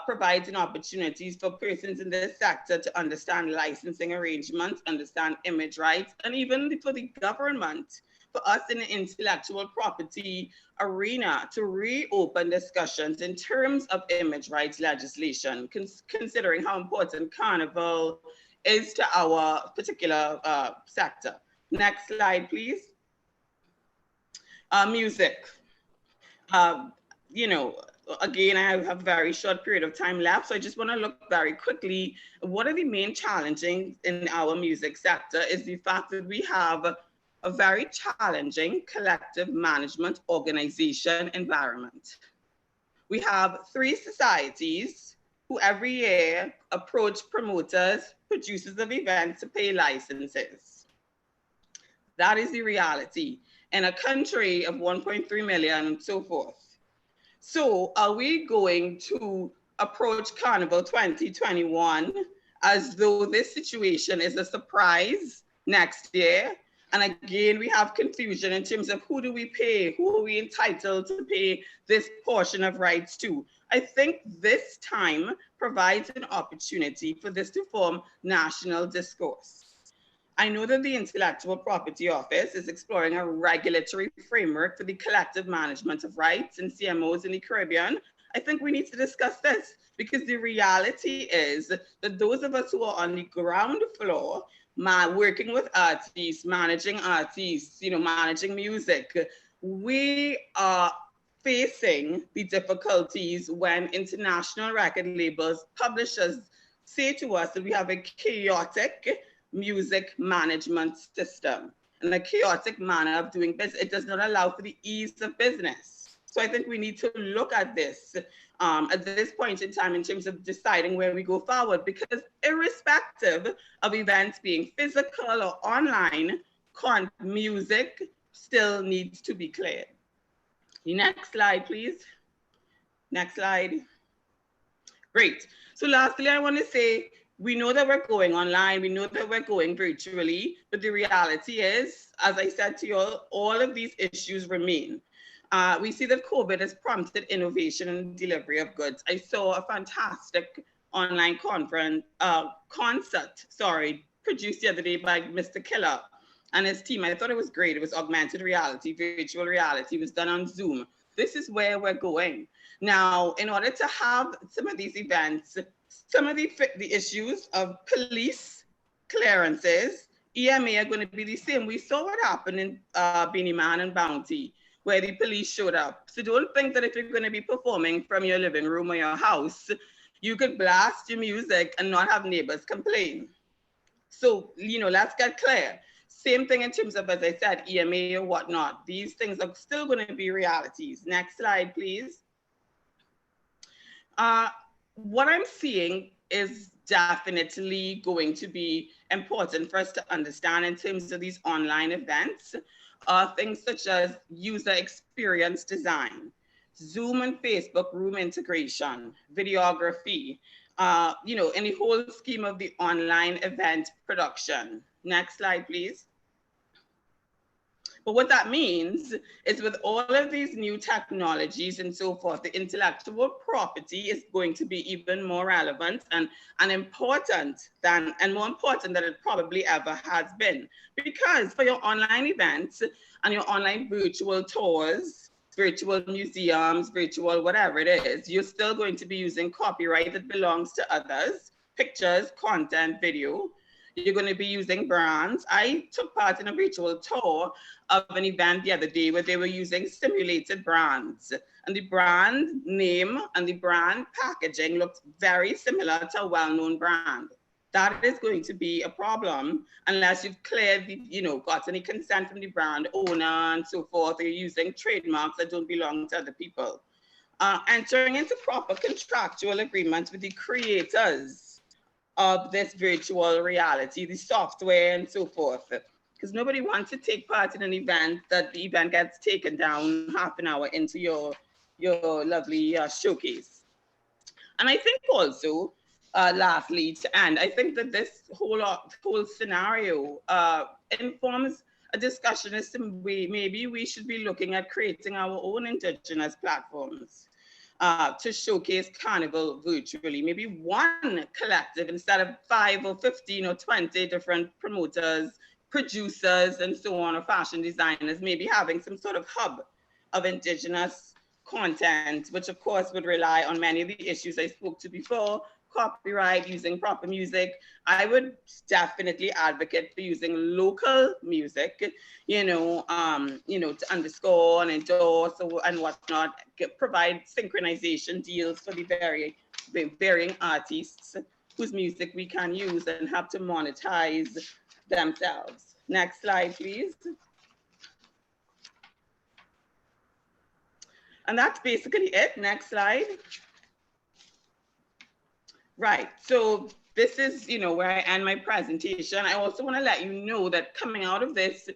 provides an opportunity for persons in this sector to understand licensing arrangements, understand image rights, and even for the government, for us in the intellectual property arena to reopen discussions in terms of image rights legislation, considering how important Carnival is to our particular sector. Next slide, please. Music. You know, again, I have a very short period of time left, so I just want to look very quickly. What are the main challenges in our music sector is the fact that we have a very challenging collective management organization environment. We have 3 societies who every year approach promoters, producers of events to pay licenses. That is the reality in a country of 1.3 million and so forth. So are we going to approach Carnival 2021 as though this situation is a surprise next year? And again, we have confusion in terms of who do we pay? Who are we entitled to pay this portion of rights to? I think this time provides an opportunity for this to form national discourse. I know that the Intellectual Property Office is exploring a regulatory framework for the collective management of rights and CMOs in the Caribbean. I think we need to discuss this, because the reality is that those of us who are on the ground floor, working with artists, managing artists, you know, managing music, we are facing the difficulties when international record labels, publishers say to us that we have a chaotic music management system and a chaotic manner of doing business. It does not allow for the ease of business. So I think we need to look at this at this point in time in terms of deciding where we go forward, because irrespective of events being physical or online, music still needs to be cleared. The next slide, please. Next slide. Great. So lastly, I want to say We know that we're going online, we know that we're going virtually, but the reality is, as I said to you all of these issues remain. We see that COVID has prompted innovation in the delivery of goods. I saw a fantastic online concert, produced the other day by Mr. Killer and his team. I thought it was great. It was augmented reality, virtual reality. It was done on Zoom. This is where we're going. Now, in order to have some of these events, some of the issues of police clearances, EMA are going to be the same. We saw what happened in Beanie Man and Bounty, where the police showed up. So don't think that if you're going to be performing from your living room or your house, you could blast your music and not have neighbors complain. So, you know, let's get clear. Same thing in terms of, as I said, EMA or whatnot. These things are still going to be realities. Next slide, please. What I'm seeing is definitely going to be important for us to understand in terms of these online events. Things such as user experience design, Zoom and Facebook room integration, videography, you know, in the whole scheme of the online event production. Next slide, please. But what that means is with all of these new technologies and so forth, the intellectual property is going to be even more relevant and important than, and more important than it probably ever has been. Because for your online events and your online virtual tours, virtual museums, virtual whatever it is, you're still going to be using copyright that belongs to others, pictures, content, video. You're going to be using brands. I took part in a virtual tour of an event the other day where they were using simulated brands. And the brand name and the brand packaging looked very similar to a well-known brand. That is going to be a problem unless you've cleared the, you know, got any consent from the brand owner and so forth. You're using trademarks that don't belong to other people. Entering into proper contractual agreements with the creators of this virtual reality, the software and so forth. Because nobody wants to take part in an event that the event gets taken down half an hour into your lovely showcase. And I think also, lastly, to end, I think that this whole scenario informs a discussion as to maybe we should be looking at creating our own indigenous platforms to showcase Carnival virtually. Maybe one collective instead of 5 or 15 or 20 different promoters, producers, and so on, or fashion designers, maybe having some sort of hub of indigenous content, which of course would rely on many of the issues I spoke to before, copyright, using proper music. I would definitely advocate for using local music, you know, to underscore and endorse and whatnot, provide synchronization deals for the varying artists whose music we can use and have to monetize themselves. Next slide, please. And that's basically it. Next slide. Right, so this is, you know, where I end my presentation. I also want to let you know that coming out of this,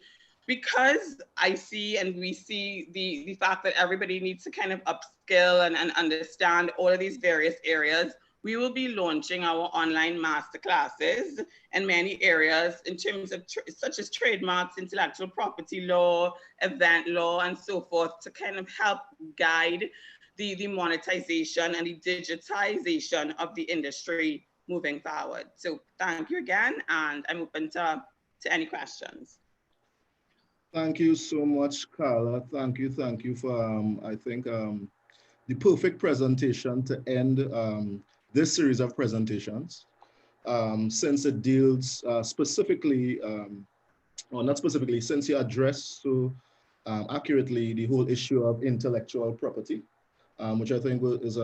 because I see and we see the fact that everybody needs to kind of upskill and understand all of these various areas, we will be launching our online masterclasses in many areas in terms of such as trademarks, intellectual property law, event law, and so forth, to kind of help guide the monetization and the digitization of the industry moving forward. So thank you again, and I'm open to any questions. Thank you so much, Carla. Thank you for, I think, the perfect presentation to end this series of presentations, since it deals specifically, or not specifically, since you addressed so accurately the whole issue of intellectual property, which I think is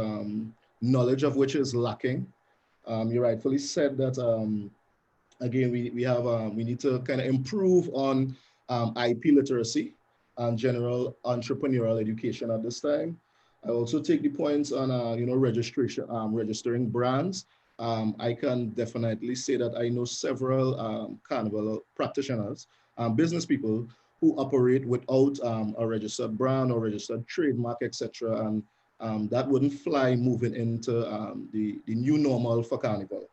knowledge of which is lacking. You rightfully said that, again, we need to kind of improve on IP literacy and general entrepreneurial education at this time. I also take the points on, registering brands. I can definitely say that I know several Carnival practitioners, business people who operate without a registered brand or registered trademark, etc. And that wouldn't fly moving into the new normal for Carnival.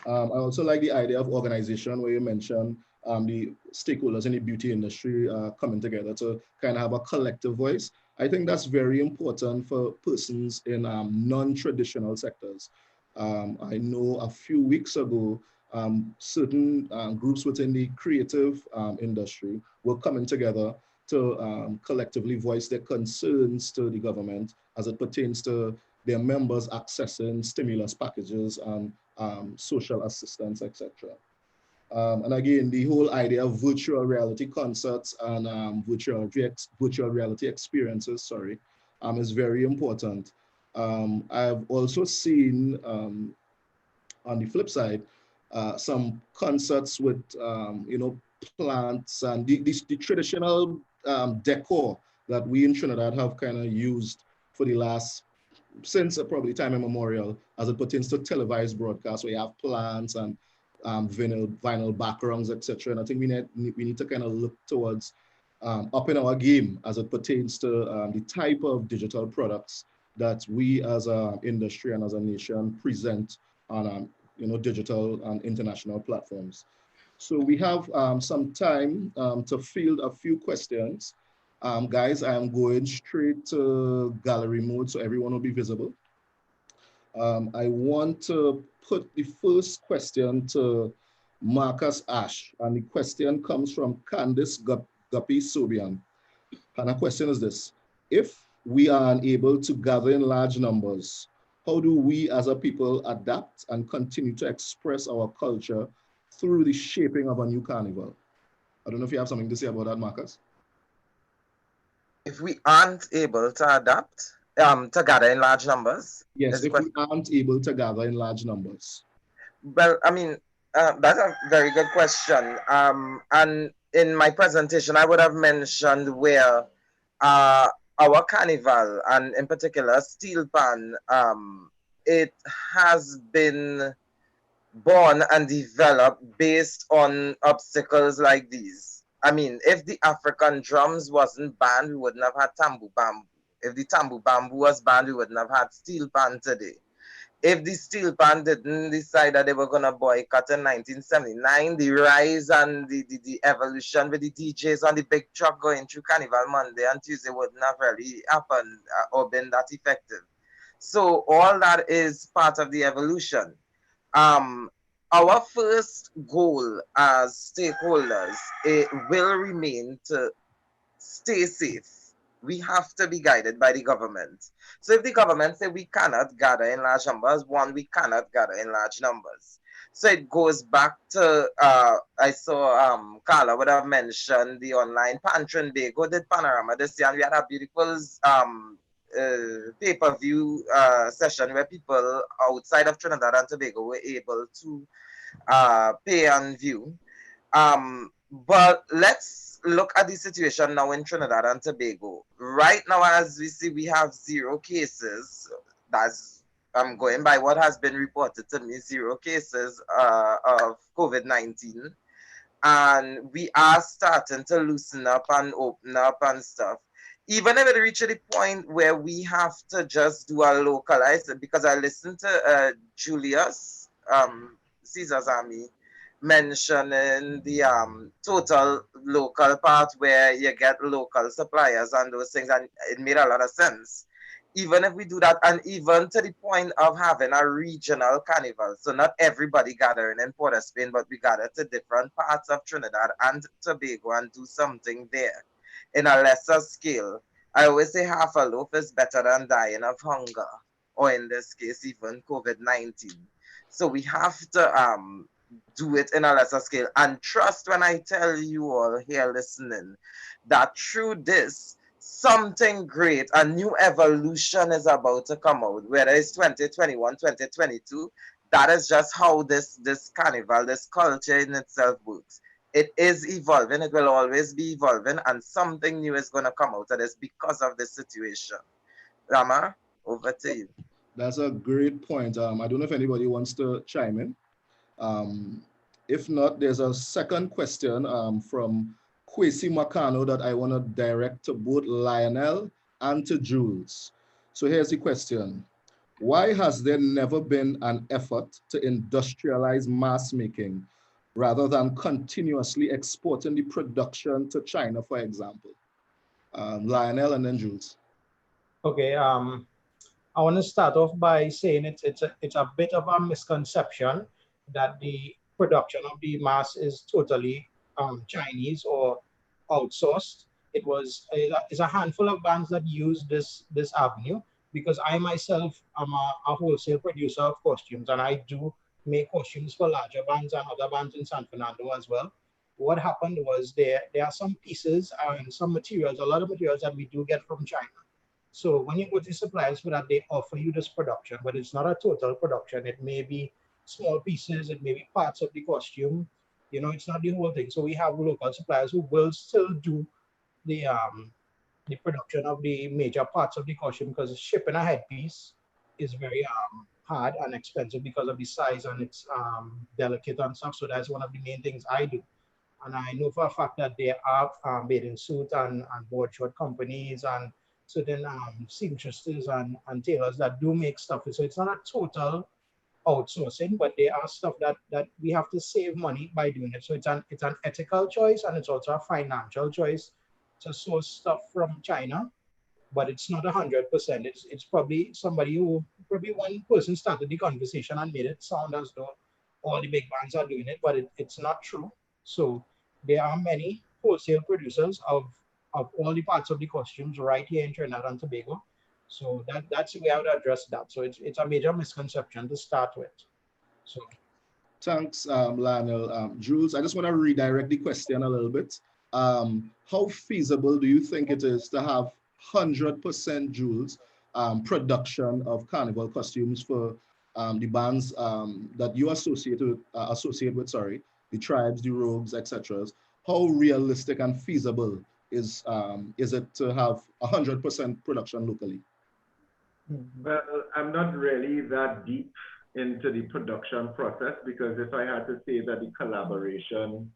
I also like the idea of organization where you mentioned the stakeholders in the beauty industry coming together to kind of have a collective voice. I think that's very important for persons in non-traditional sectors. I know a few weeks ago, certain groups within the creative industry were coming together to collectively voice their concerns to the government as it pertains to their members accessing stimulus packages and social assistance, etc. And again, the whole idea of virtual reality concerts and virtual reality experiences, sorry, is very important. I've also seen, on the flip side, some concerts with, plants and the traditional decor that we in Trinidad have kind of used for the last, since probably time immemorial, as it pertains to televised broadcasts, where you have plants and vinyl backgrounds, etc. And I think we need to kind of look towards upping our game as it pertains to the type of digital products that we as an industry and as a nation present on digital and international platforms. So we have some time to field a few questions. Guys, I am going straight to gallery mode so everyone will be visible. I want to put the first question to Marcus Ash, and the question comes from Candice Guppy Sobion. And the question is this: if we are unable to gather in large numbers, how do we as a people adapt and continue to express our culture through the shaping of a new carnival? I don't know if you have something to say about that, Marcus. If we aren't able to adapt, to gather in large numbers? Yes, if we aren't able to gather in large numbers. Well, I mean, that's a very good question. And in my presentation, I would have mentioned where our carnival, and in particular Steelband, it has been born and developed based on obstacles like these. I mean, if the African drums wasn't banned, we wouldn't have had Tambu Bambu. If the Tambu Bambu was banned, we wouldn't have had Steelband today. If the Steelband didn't decide that they were going to boycott in 1979, the rise and the evolution with the DJs on the big truck going through Carnival Monday and Tuesday wouldn't have really happened or been that effective. So all that is part of the evolution. Our first goal as stakeholders, it will remain to stay safe. We have to be guided by the government. So if the government say we cannot gather in large numbers, we cannot gather in large numbers. So it goes back to, I saw Carla would have mentioned the online Pantrinbago did Panorama this year, and we had a beautiful pay-per-view session where people outside of Trinidad and Tobago were able to pay and view. But let's look at the situation now in Trinidad and Tobago. Right now, as we see, we have 0 cases. I'm going by what has been reported to me, 0 cases of COVID-19. And we are starting to loosen up and open up and stuff. Even if it reaches the point where we have to just do a localized, because I listened to Julius, Caesar's Army, mentioning the total local part where you get local suppliers and those things, and it made a lot of sense. Even if we do that, and even to the point of having a regional carnival, so not everybody gathering in Port of Spain, but we gather to different parts of Trinidad and Tobago and do something there in a lesser scale. I always say half a loaf is better than dying of hunger, or in this case, even COVID-19. So we have to do it in a lesser scale, and trust when I tell you all here listening that through this, something great, a new evolution is about to come out, whether it's 2021, 2022. That is just how this carnival, this culture in itself works. It is evolving, it will always be evolving, and something new is going to come out of this because of this situation. Rama, over to you. That's a great point. I don't know if anybody wants to chime in. If not, there's a second question from Kwesi Makano that I want to direct to both Lionel and to Jules. So here's the question. Why has there never been an effort to industrialize mass making rather than continuously exporting the production to China, for example? Lionel and then Jules. Okay, I want to start off by saying it's a bit of a misconception that the production of the mass is totally Chinese or outsourced. It's a handful of bands that use this avenue, because I myself am a wholesale producer of costumes, and I do make costumes for larger bands and other bands in San Fernando as well. What happened was there are some pieces and some materials, a lot of materials that we do get from China. So when you go to suppliers for that, they offer you this production, but it's not a total production. It may be small pieces, it may be parts of the costume. You know, it's not the whole thing. So we have local suppliers who will still do the production of the major parts of the costume, because shipping a headpiece is very hard and expensive because of the size, and it's delicate and stuff. So that's one of the main things I do. And I know for a fact that there are bathing suit and board short companies and certain seamstresses and tailors that do make stuff. So it's not a total outsourcing, but there are stuff that we have to save money by doing it. So it's an ethical choice, and it's also a financial choice to source stuff from China, but it's not 100%. It's probably probably one person started the conversation and made it sound as though all the big bands are doing it, but it's not true. So there are many wholesale producers of all the parts of the costumes right here in Trinidad and Tobago. So that's the way I would address that. So it's a major misconception to start with. So thanks, Lionel. Jules, I just want to redirect the question a little bit. How feasible do you think it is to have 100% Jules production of carnival costumes for the bands that you associate with, the tribes, the rogues, etc.? How realistic and feasible is it to have 100% production locally? Well, I'm not really that deep into the production process, because if I had to say that the collaboration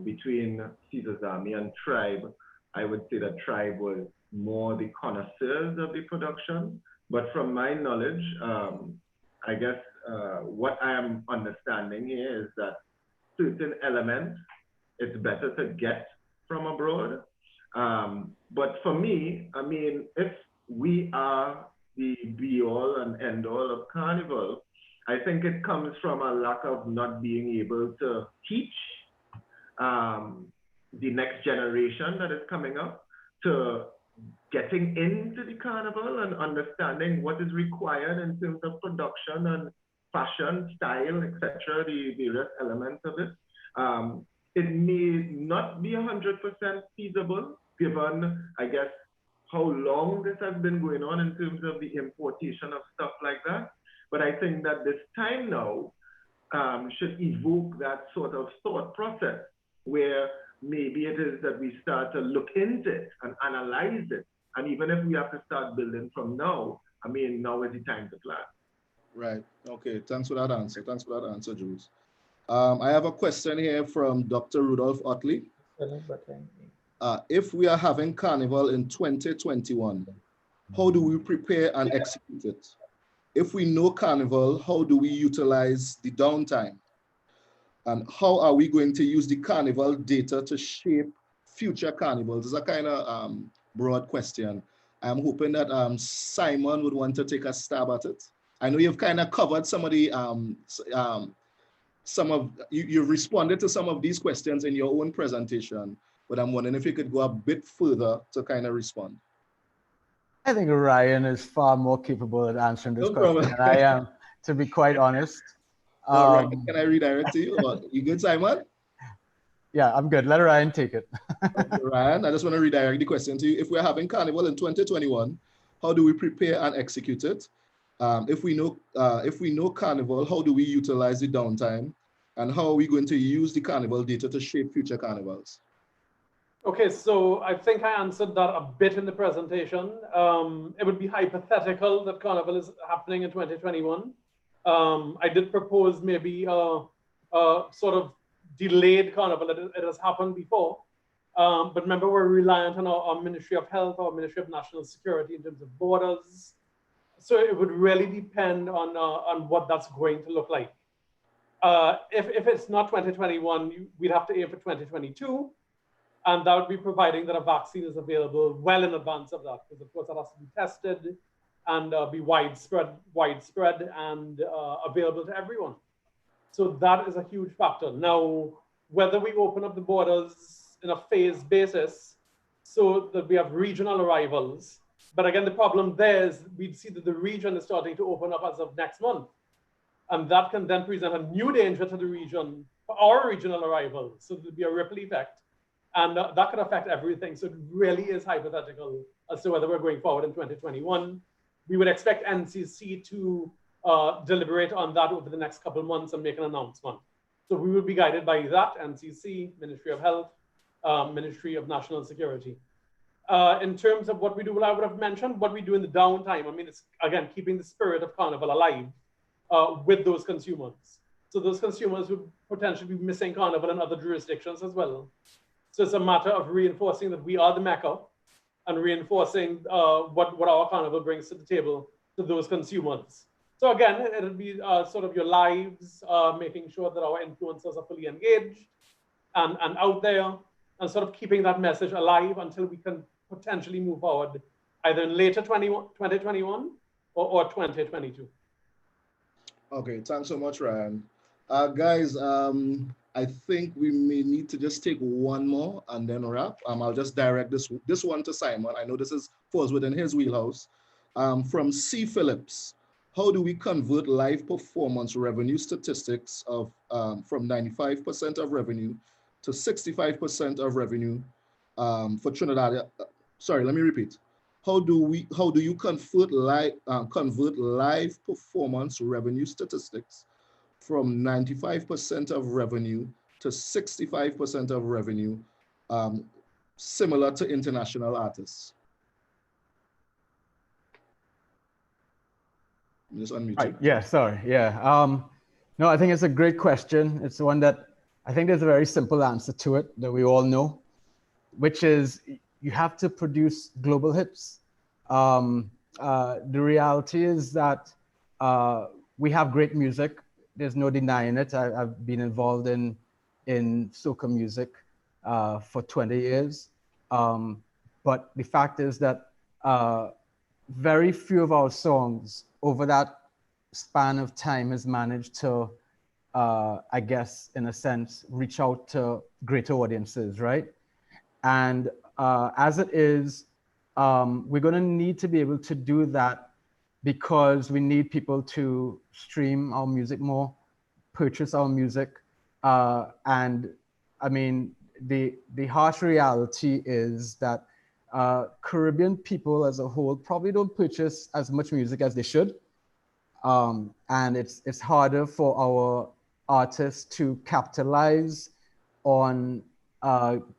between Caesar's Army and Tribe, I would say that Tribe was more the connoisseurs of the production. But from my knowledge, I guess what I am understanding here is that certain elements it's better to get from abroad. But for me, I mean, if we are the be-all and end-all of Carnival, I think it comes from a lack of not being able to teach the next generation that is coming up to getting into the Carnival and understanding what is required in terms of production and fashion, style, etc., the various elements of it. It may not be 100% feasible, given, I guess, how long this has been going on in terms of the importation of stuff like that. But I think that this time now should evoke that sort of thought process where maybe it is that we start to look into it and analyze it. And even if we have to start building from now, I mean, now is the time to plan. Right. Okay. Thanks for that answer. Thanks for that answer, Jules. I have a question here from Dr. Rudolph Otley. If we are having Carnival in 2021, how do we prepare and execute it? If we know Carnival, how do we utilize the downtime? And how are we going to use the Carnival data to shape future Carnivals? It's a kind of broad question. I'm hoping that Simon would want to take a stab at it. I know you've kind of covered some of the, you've responded to some of these questions in your own presentation, but I'm wondering if you could go a bit further to kind of respond. I think Ryan is far more capable at answering this question than I am, to be quite honest. Ryan, can I redirect to you? You good, Simon? Yeah, I'm good. Let Ryan take it. Okay, Ryan, I just want to redirect the question to you. If we're having Carnival in 2021, how do we prepare and execute it? If we know Carnival, how do we utilize the downtime? And how are we going to use the Carnival data to shape future Carnivals? Okay, so I think I answered that a bit in the presentation. It would be hypothetical that Carnival is happening in 2021. I did propose maybe a sort of delayed Carnival. It has happened before. But remember, we're reliant on our Ministry of Health, our Ministry of National Security in terms of borders. So it would really depend on what that's going to look like. If it's not 2021, we'd have to aim for 2022. And that would be providing that a vaccine is available well in advance of that, because of course that has to be tested and be widespread and available to everyone. So that is a huge factor. Now, whether we open up the borders in a phased basis so that we have regional arrivals, but again, the problem there is we'd see that the region is starting to open up as of next month. And that can then present a new danger to the region for our regional arrivals. So there'd be a ripple effect. And that could affect everything. So it really is hypothetical as to whether we're going forward in 2021. We would expect NCC to deliberate on that over the next couple of months and make an announcement. So we will be guided by that, NCC, Ministry of Health, Ministry of National Security. In terms of what we do, well, I would have mentioned what we do in the downtime. I mean, it's, again, keeping the spirit of Carnival alive with those consumers. So those consumers would potentially be missing Carnival in other jurisdictions as well. So it's a matter of reinforcing that we are the Mecca and reinforcing what our Carnival brings to the table to those consumers. So again, it'll be sort of your lives, making sure that our influencers are fully engaged and out there, and sort of keeping that message alive until we can potentially move forward either in later 2021 or 2022. Okay, thanks so much, Ryan. Guys, I think we may need to just take one more and then wrap. I'll just direct this one to Simon. I know this falls within his wheelhouse. From C. Phillips, how do we convert live performance revenue statistics of from 95% of revenue to 65% of revenue for Trinidad? Sorry, let me repeat. How do you convert live performance revenue statistics from 95% of revenue to 65% of revenue, similar to international artists? Just unmute. Right. Yeah, sorry. Yeah. No, I think it's a great question. It's one that I think there's a very simple answer to it that we all know, which is you have to produce global hits. The reality is that we have great music. There's no denying it. I've been involved in soca music for 20 years. But the fact is that very few of our songs over that span of time has managed to, I guess, in a sense, reach out to greater audiences, right? And as it is, we're going to need to be able to do that because we need people to stream our music more, purchase our music. And I mean, the harsh reality is that Caribbean people as a whole probably don't purchase as much music as they should. And it's harder for our artists to capitalize on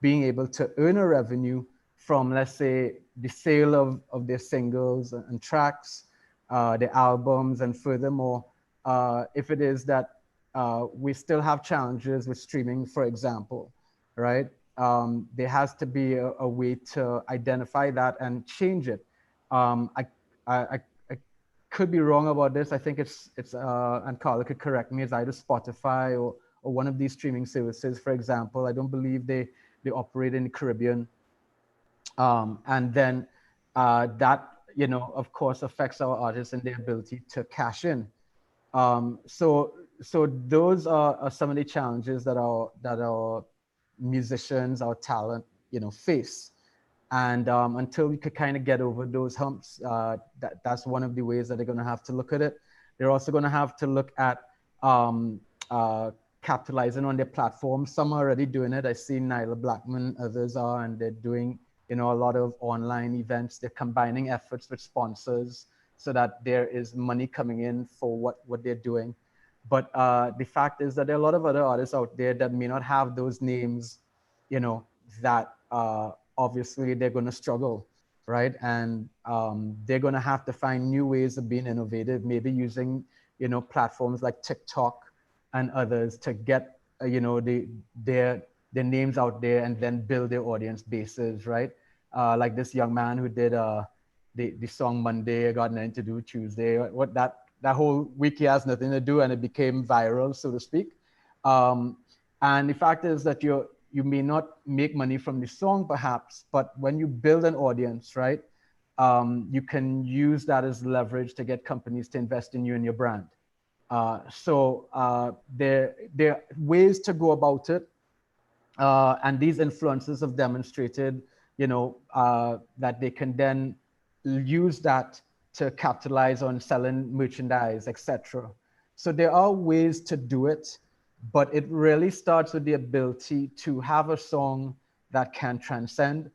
being able to earn a revenue from, let's say, the sale of their singles and tracks, their albums, and furthermore, if it is that we still have challenges with streaming, for example, right? There has to be a way to identify that and change it. I could be wrong about this. I think it's and Carla could correct me, it's either Spotify or one of these streaming services, for example. I don't believe they operate in the Caribbean. And then that, you know, of course, affects our artists and their ability to cash in. So those are some of the challenges that our musicians, our talent, you know, face. And until we could kind of get over those humps, that's one of the ways that they're going to have to look at it. They're also going to have to look at capitalizing on their platform. Some are already doing it. I see Nyla Blackman, others are, and they're doing, you know, a lot of online events. They're combining efforts with sponsors so that there is money coming in for what they're doing. But the fact is that there are a lot of other artists out there that may not have those names, you know, that obviously they're going to struggle, right? And they're going to have to find new ways of being innovative, maybe using, you know, platforms like TikTok and others to get, you know, their names out there and then build their audience bases, right? Like this young man who did the song Monday got nothing to do Tuesday. What that whole wiki has nothing to do, and it became viral, so to speak. And the fact is that you may not make money from the song, perhaps, but when you build an audience, right, you can use that as leverage to get companies to invest in you and your brand. So there are ways to go about it, and these influencers have demonstrated, that they can then use that to capitalize on selling merchandise, etc. So there are ways to do it, but it really starts with the ability to have a song that can transcend.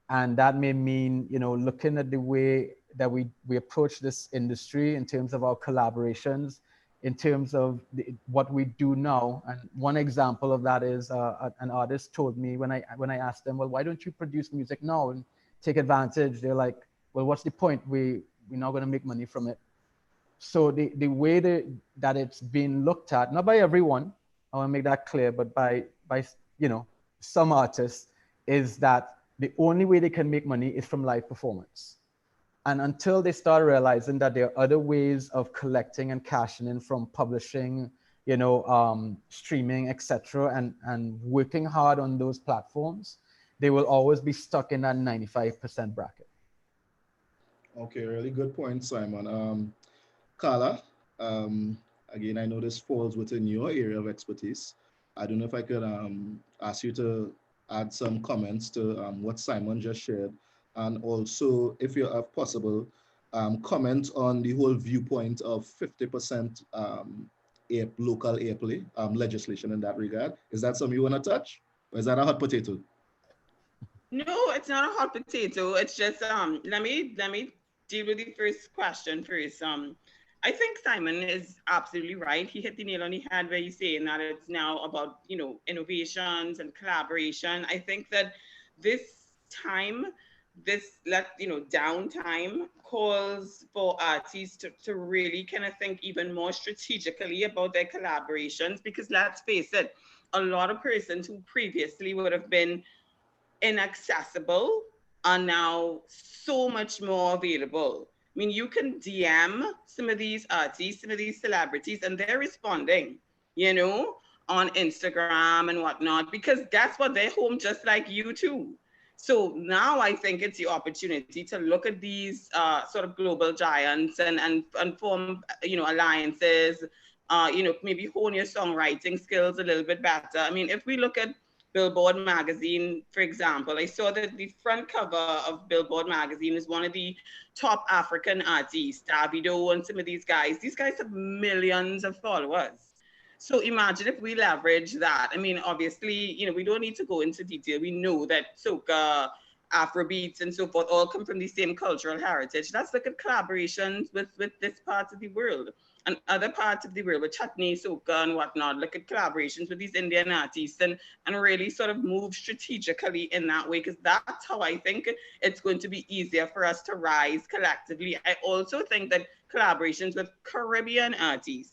And that may mean, looking at the way that we approach this industry in terms of our collaborations, in terms of what we do now. And one example of that is an artist told me when I asked them, well, why don't you produce music now and take advantage? They're like, well, what's the point? We're not going to make money from it. So the way that it's being looked at, not by everyone, I want to make that clear, but by some artists, is that the only way they can make money is from live performance. And until they start realizing that there are other ways of collecting and cashing in from publishing, streaming, etc., and working hard on those platforms, they will always be stuck in that 95% bracket. Okay, really good point, Simon. Carla, again, I know this falls within your area of expertise. I don't know if I could ask you to add some comments to what Simon just shared, and also, if you have possible, comment on the whole viewpoint of 50% local airplay legislation in that regard. Is that something you want to touch, or is that a hot potato? No, it's not a hot potato. It's just let me deal with the first question first. I think Simon is absolutely right. He hit the nail on the head where he's saying that it's now about, innovations and collaboration. I think that this time, downtime calls for artists to really kind of think even more strategically about their collaborations, because let's face it, a lot of persons who previously would have been inaccessible are now so much more available. I mean, you can DM some of these artists, some of these celebrities, and they're responding, on Instagram and whatnot, because guess what? They're home just like you too. So now I think it's the opportunity to look at these sort of global giants and form, alliances, maybe hone your songwriting skills a little bit better. I mean, if we look at Billboard magazine, for example, I saw that the front cover of Billboard magazine is one of the top African artists, Davido and some of these guys. These guys have millions of followers. So imagine if we leverage that. I mean, obviously, we don't need to go into detail. We know that soca, Afrobeats and so forth all come from the same cultural heritage. Let's look at collaborations with this part of the world and other parts of the world with chutney, soca and whatnot. Look at collaborations with these Indian artists and really sort of move strategically in that way, because that's how I think it's going to be easier for us to rise collectively. I also think that collaborations with Caribbean artists,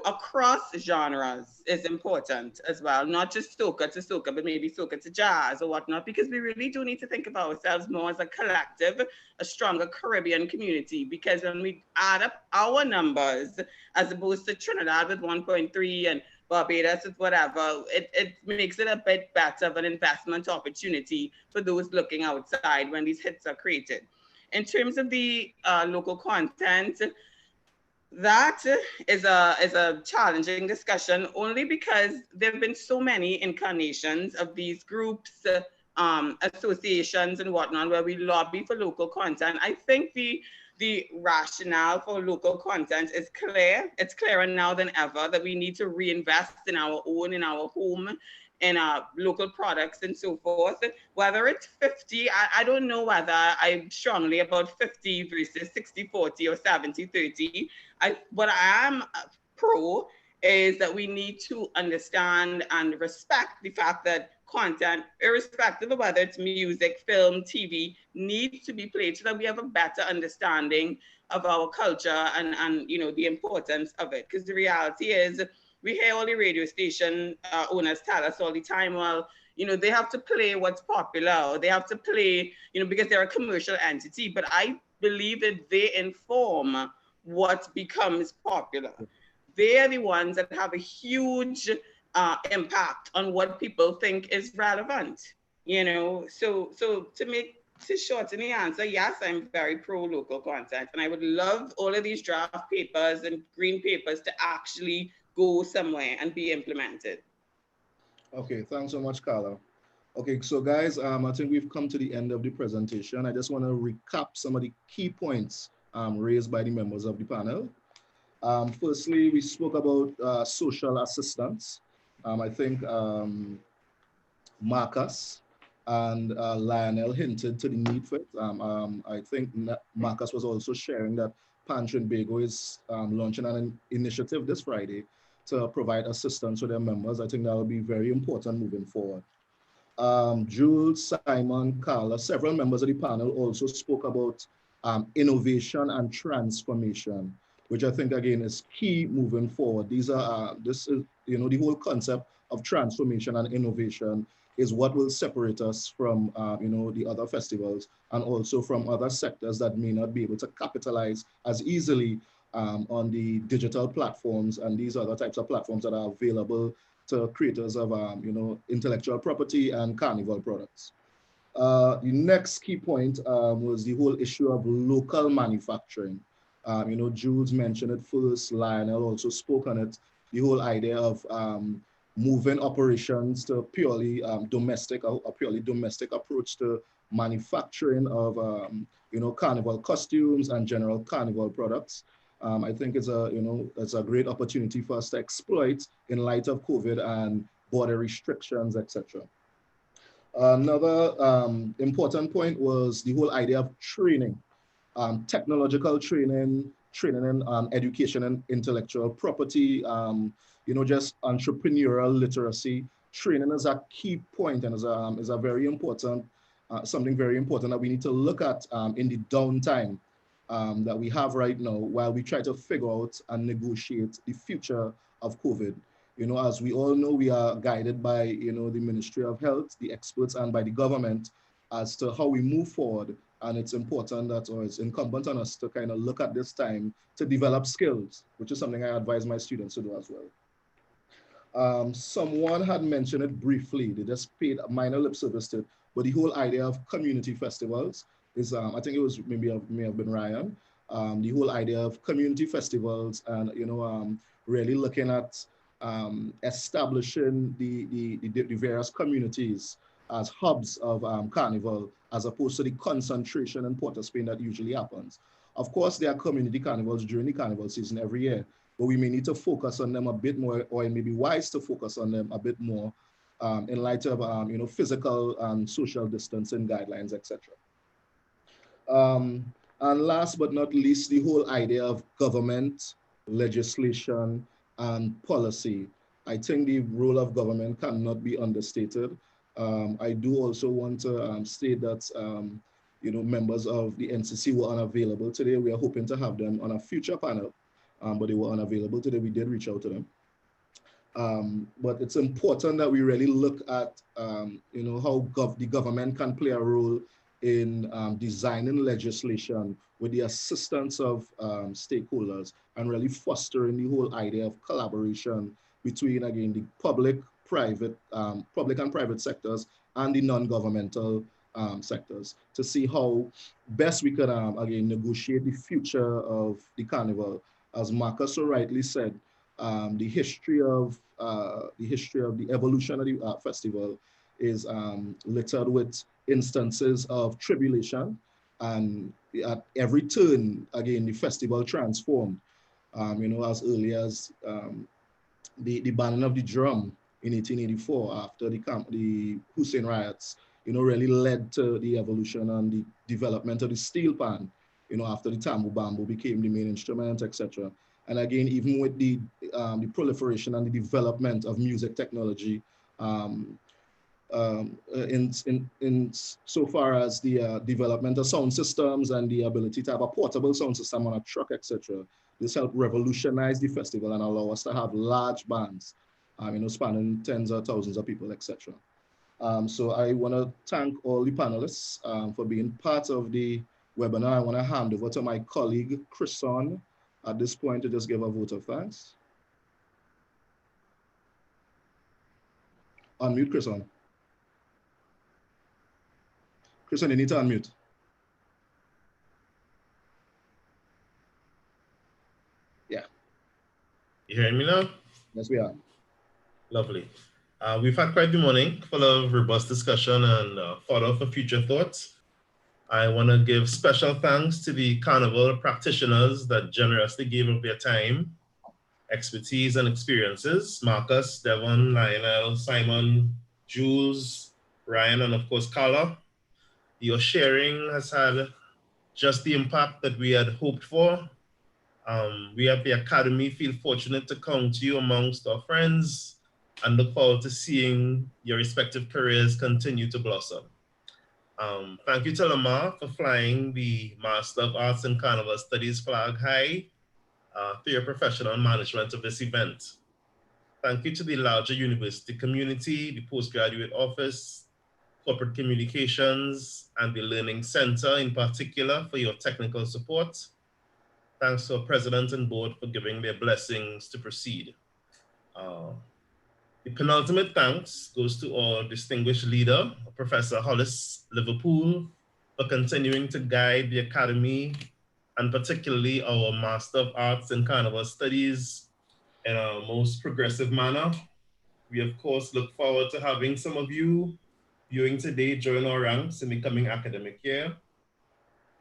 across genres is important as well, not just soca to soca, but maybe soca to jazz or whatnot, because we really do need to think of ourselves more as a collective, a stronger Caribbean community, because when we add up our numbers, as opposed to Trinidad with 1.3 and Barbados with whatever, it makes it a bit better of an investment opportunity for those looking outside when these hits are created. In terms of the local content, that is a challenging discussion, only because there have been so many incarnations of these groups, associations and whatnot, where we lobby for local content. I think the rationale for local content is clear. It's clearer now than ever that we need to reinvest in our own, in our home, in our local products and so forth. Whether it's 50, I don't know whether I'm strongly about 50 versus 60-40 or 70-30. What I am pro is that we need to understand and respect the fact that content, irrespective of whether it's music, film, TV, needs to be played so that we have a better understanding of our culture and the importance of it. Because the reality is, we hear all the radio station owners tell us all the time, well, You know, they have to play what's popular, or they have to play, you know, because they're a commercial entity. But I believe that they inform what becomes popular. They're the ones that have a huge impact on what people think is relevant. You know, so to shorten the answer, yes, I'm very pro local content, and I would love all of these draft papers and green papers to actually go somewhere and be implemented. Okay, thanks so much, Carla. Okay, so guys, I think we've come to the end of the presentation. I just want to recap some of the key points raised by the members of the panel. Firstly, we spoke about social assistance. I think Marcus and Lionel hinted to the need for it. I think Marcus was also sharing that Pantrinbago is launching an initiative this Friday to provide assistance to their members. I think that will be very important moving forward. Jules, Simon, Carla, several members of the panel also spoke about innovation and transformation, which I think again is key moving forward. This is, you know, the whole concept of transformation and innovation is what will separate us from, you know, the other festivals and also from other sectors that may not be able to capitalize as easily on the digital platforms and these other types of platforms that are available to creators of, you know, intellectual property and carnival products. The next key point was the whole issue of local manufacturing. You know, Jules mentioned it first, Lionel also spoke on it, the whole idea of moving operations to purely domestic, a purely domestic approach to manufacturing of, you know, carnival costumes and general carnival products. I think it's a, you know, it's a great opportunity for us to exploit in light of COVID and border restrictions, etc. Another important point was the whole idea of training, technological training, in education and intellectual property, you know, just entrepreneurial literacy. Training is a key point and is a very important, something very important that we need to look at in the downtime that we have right now while we try to figure out and negotiate the future of COVID. You know, as we all know, we are guided by, you know, the Ministry of Health, the experts, and by the government as to how we move forward. And it's important that, or it's incumbent on us to kind of look at this time to develop skills, which is something I advise my students to do as well. Someone had mentioned it briefly, they just paid a minor lip service to it, but the whole idea of community festivals is, I think it was may have been Ryan, the whole idea of community festivals and, you know, really looking at establishing the various communities as hubs of carnival, as opposed to the concentration in Port of Spain that usually happens. Of course, there are community carnivals during the carnival season every year, but we may need to focus on them a bit more, or it may be wise to focus on them a bit more in light of you know, physical and social distancing guidelines, etc. And last but not least, the whole idea of government, legislation, and policy. I think the role of government cannot be understated. I do also want to state that you know, members of the NCC were unavailable today. We are hoping to have them on a future panel, but they were unavailable today. We did reach out to them. But it's important that we really look at you know, how the government can play a role in designing legislation with the assistance of stakeholders and really fostering the whole idea of collaboration between, again, the public and private sectors and the non-governmental sectors to see how best we can, again, negotiate the future of the carnival. As Marcus so rightly said, the history of the evolution of the festival is littered with instances of tribulation, and at every turn, again, the festival transformed. You know, as early as the banning of the drum in 1884 after the Hussein riots, you know, really led to the evolution and the development of the steelband, you know, after the tambu bambu became the main instrument, etc. And again, even with the proliferation and the development of music technology, in so far as the development of sound systems and the ability to have a portable sound system on a truck, etc. This helped revolutionize the festival and allow us to have large bands, you know, spanning tens of thousands of people, etc. So I want to thank all the panelists for being part of the webinar. I want to hand over to my colleague, Chrison, at this point to just give a vote of thanks. Unmute, Chrison. Chrison, you need to unmute. Yeah. You hearing me now? Yes, we are. Lovely. We've had quite the morning, full of robust discussion and fodder for future thoughts. I want to give special thanks to the Carnival practitioners that generously gave up their time, expertise, and experiences. Marcus, Devon, Lionel, Simon, Jules, Ryan, and of course, Carla. Your sharing has had just the impact that we had hoped for. We at the Academy feel fortunate to count you amongst our friends and look forward to seeing your respective careers continue to blossom. Thank you to Lamar for flying the Master of Arts and Carnival Studies flag high through your professional management of this event. Thank you to the larger university community, the postgraduate office, corporate communications, and the Learning Center in particular for your technical support. Thanks to our president and board for giving their blessings to proceed. The penultimate thanks goes to our distinguished leader, Professor Hollis Liverpool, for continuing to guide the Academy and particularly our Master of Arts in Carnival Studies in a most progressive manner. We of course look forward to having some of you viewing today join our ranks in the coming academic year.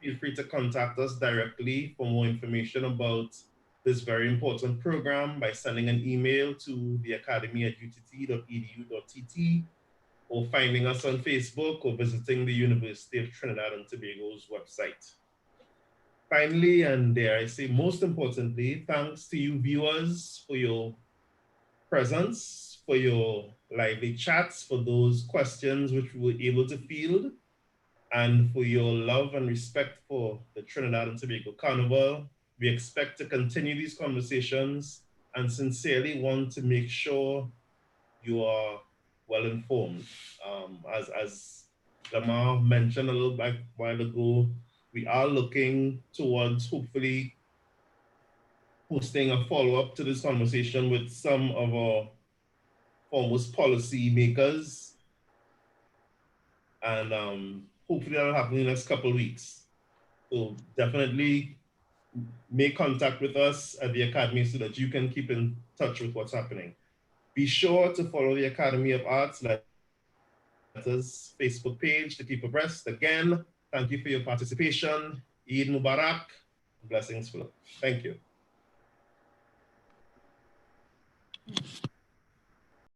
Feel free to contact us directly for more information about this very important program by sending an email to theacademy@utt.edu.tt or finding us on Facebook or visiting the University of Trinidad and Tobago's website. Finally, and dare I say most importantly, thanks to you viewers for your presence, for your lively chats, for those questions which we were able to field, and for your love and respect for the Trinidad and Tobago Carnival. We expect to continue these conversations and sincerely want to make sure you are well informed. As Lamar mentioned a little while ago, we are looking towards hopefully hosting a follow-up to this conversation with some of our foremost policy makers. And hopefully that'll happen in the next couple of weeks. So definitely make contact with us at the Academy so that you can keep in touch with what's happening. Be sure to follow the Academy of Arts Letters Facebook page to keep abreast. Again, thank you for your participation. Eid Mubarak. Blessings flow. Thank you.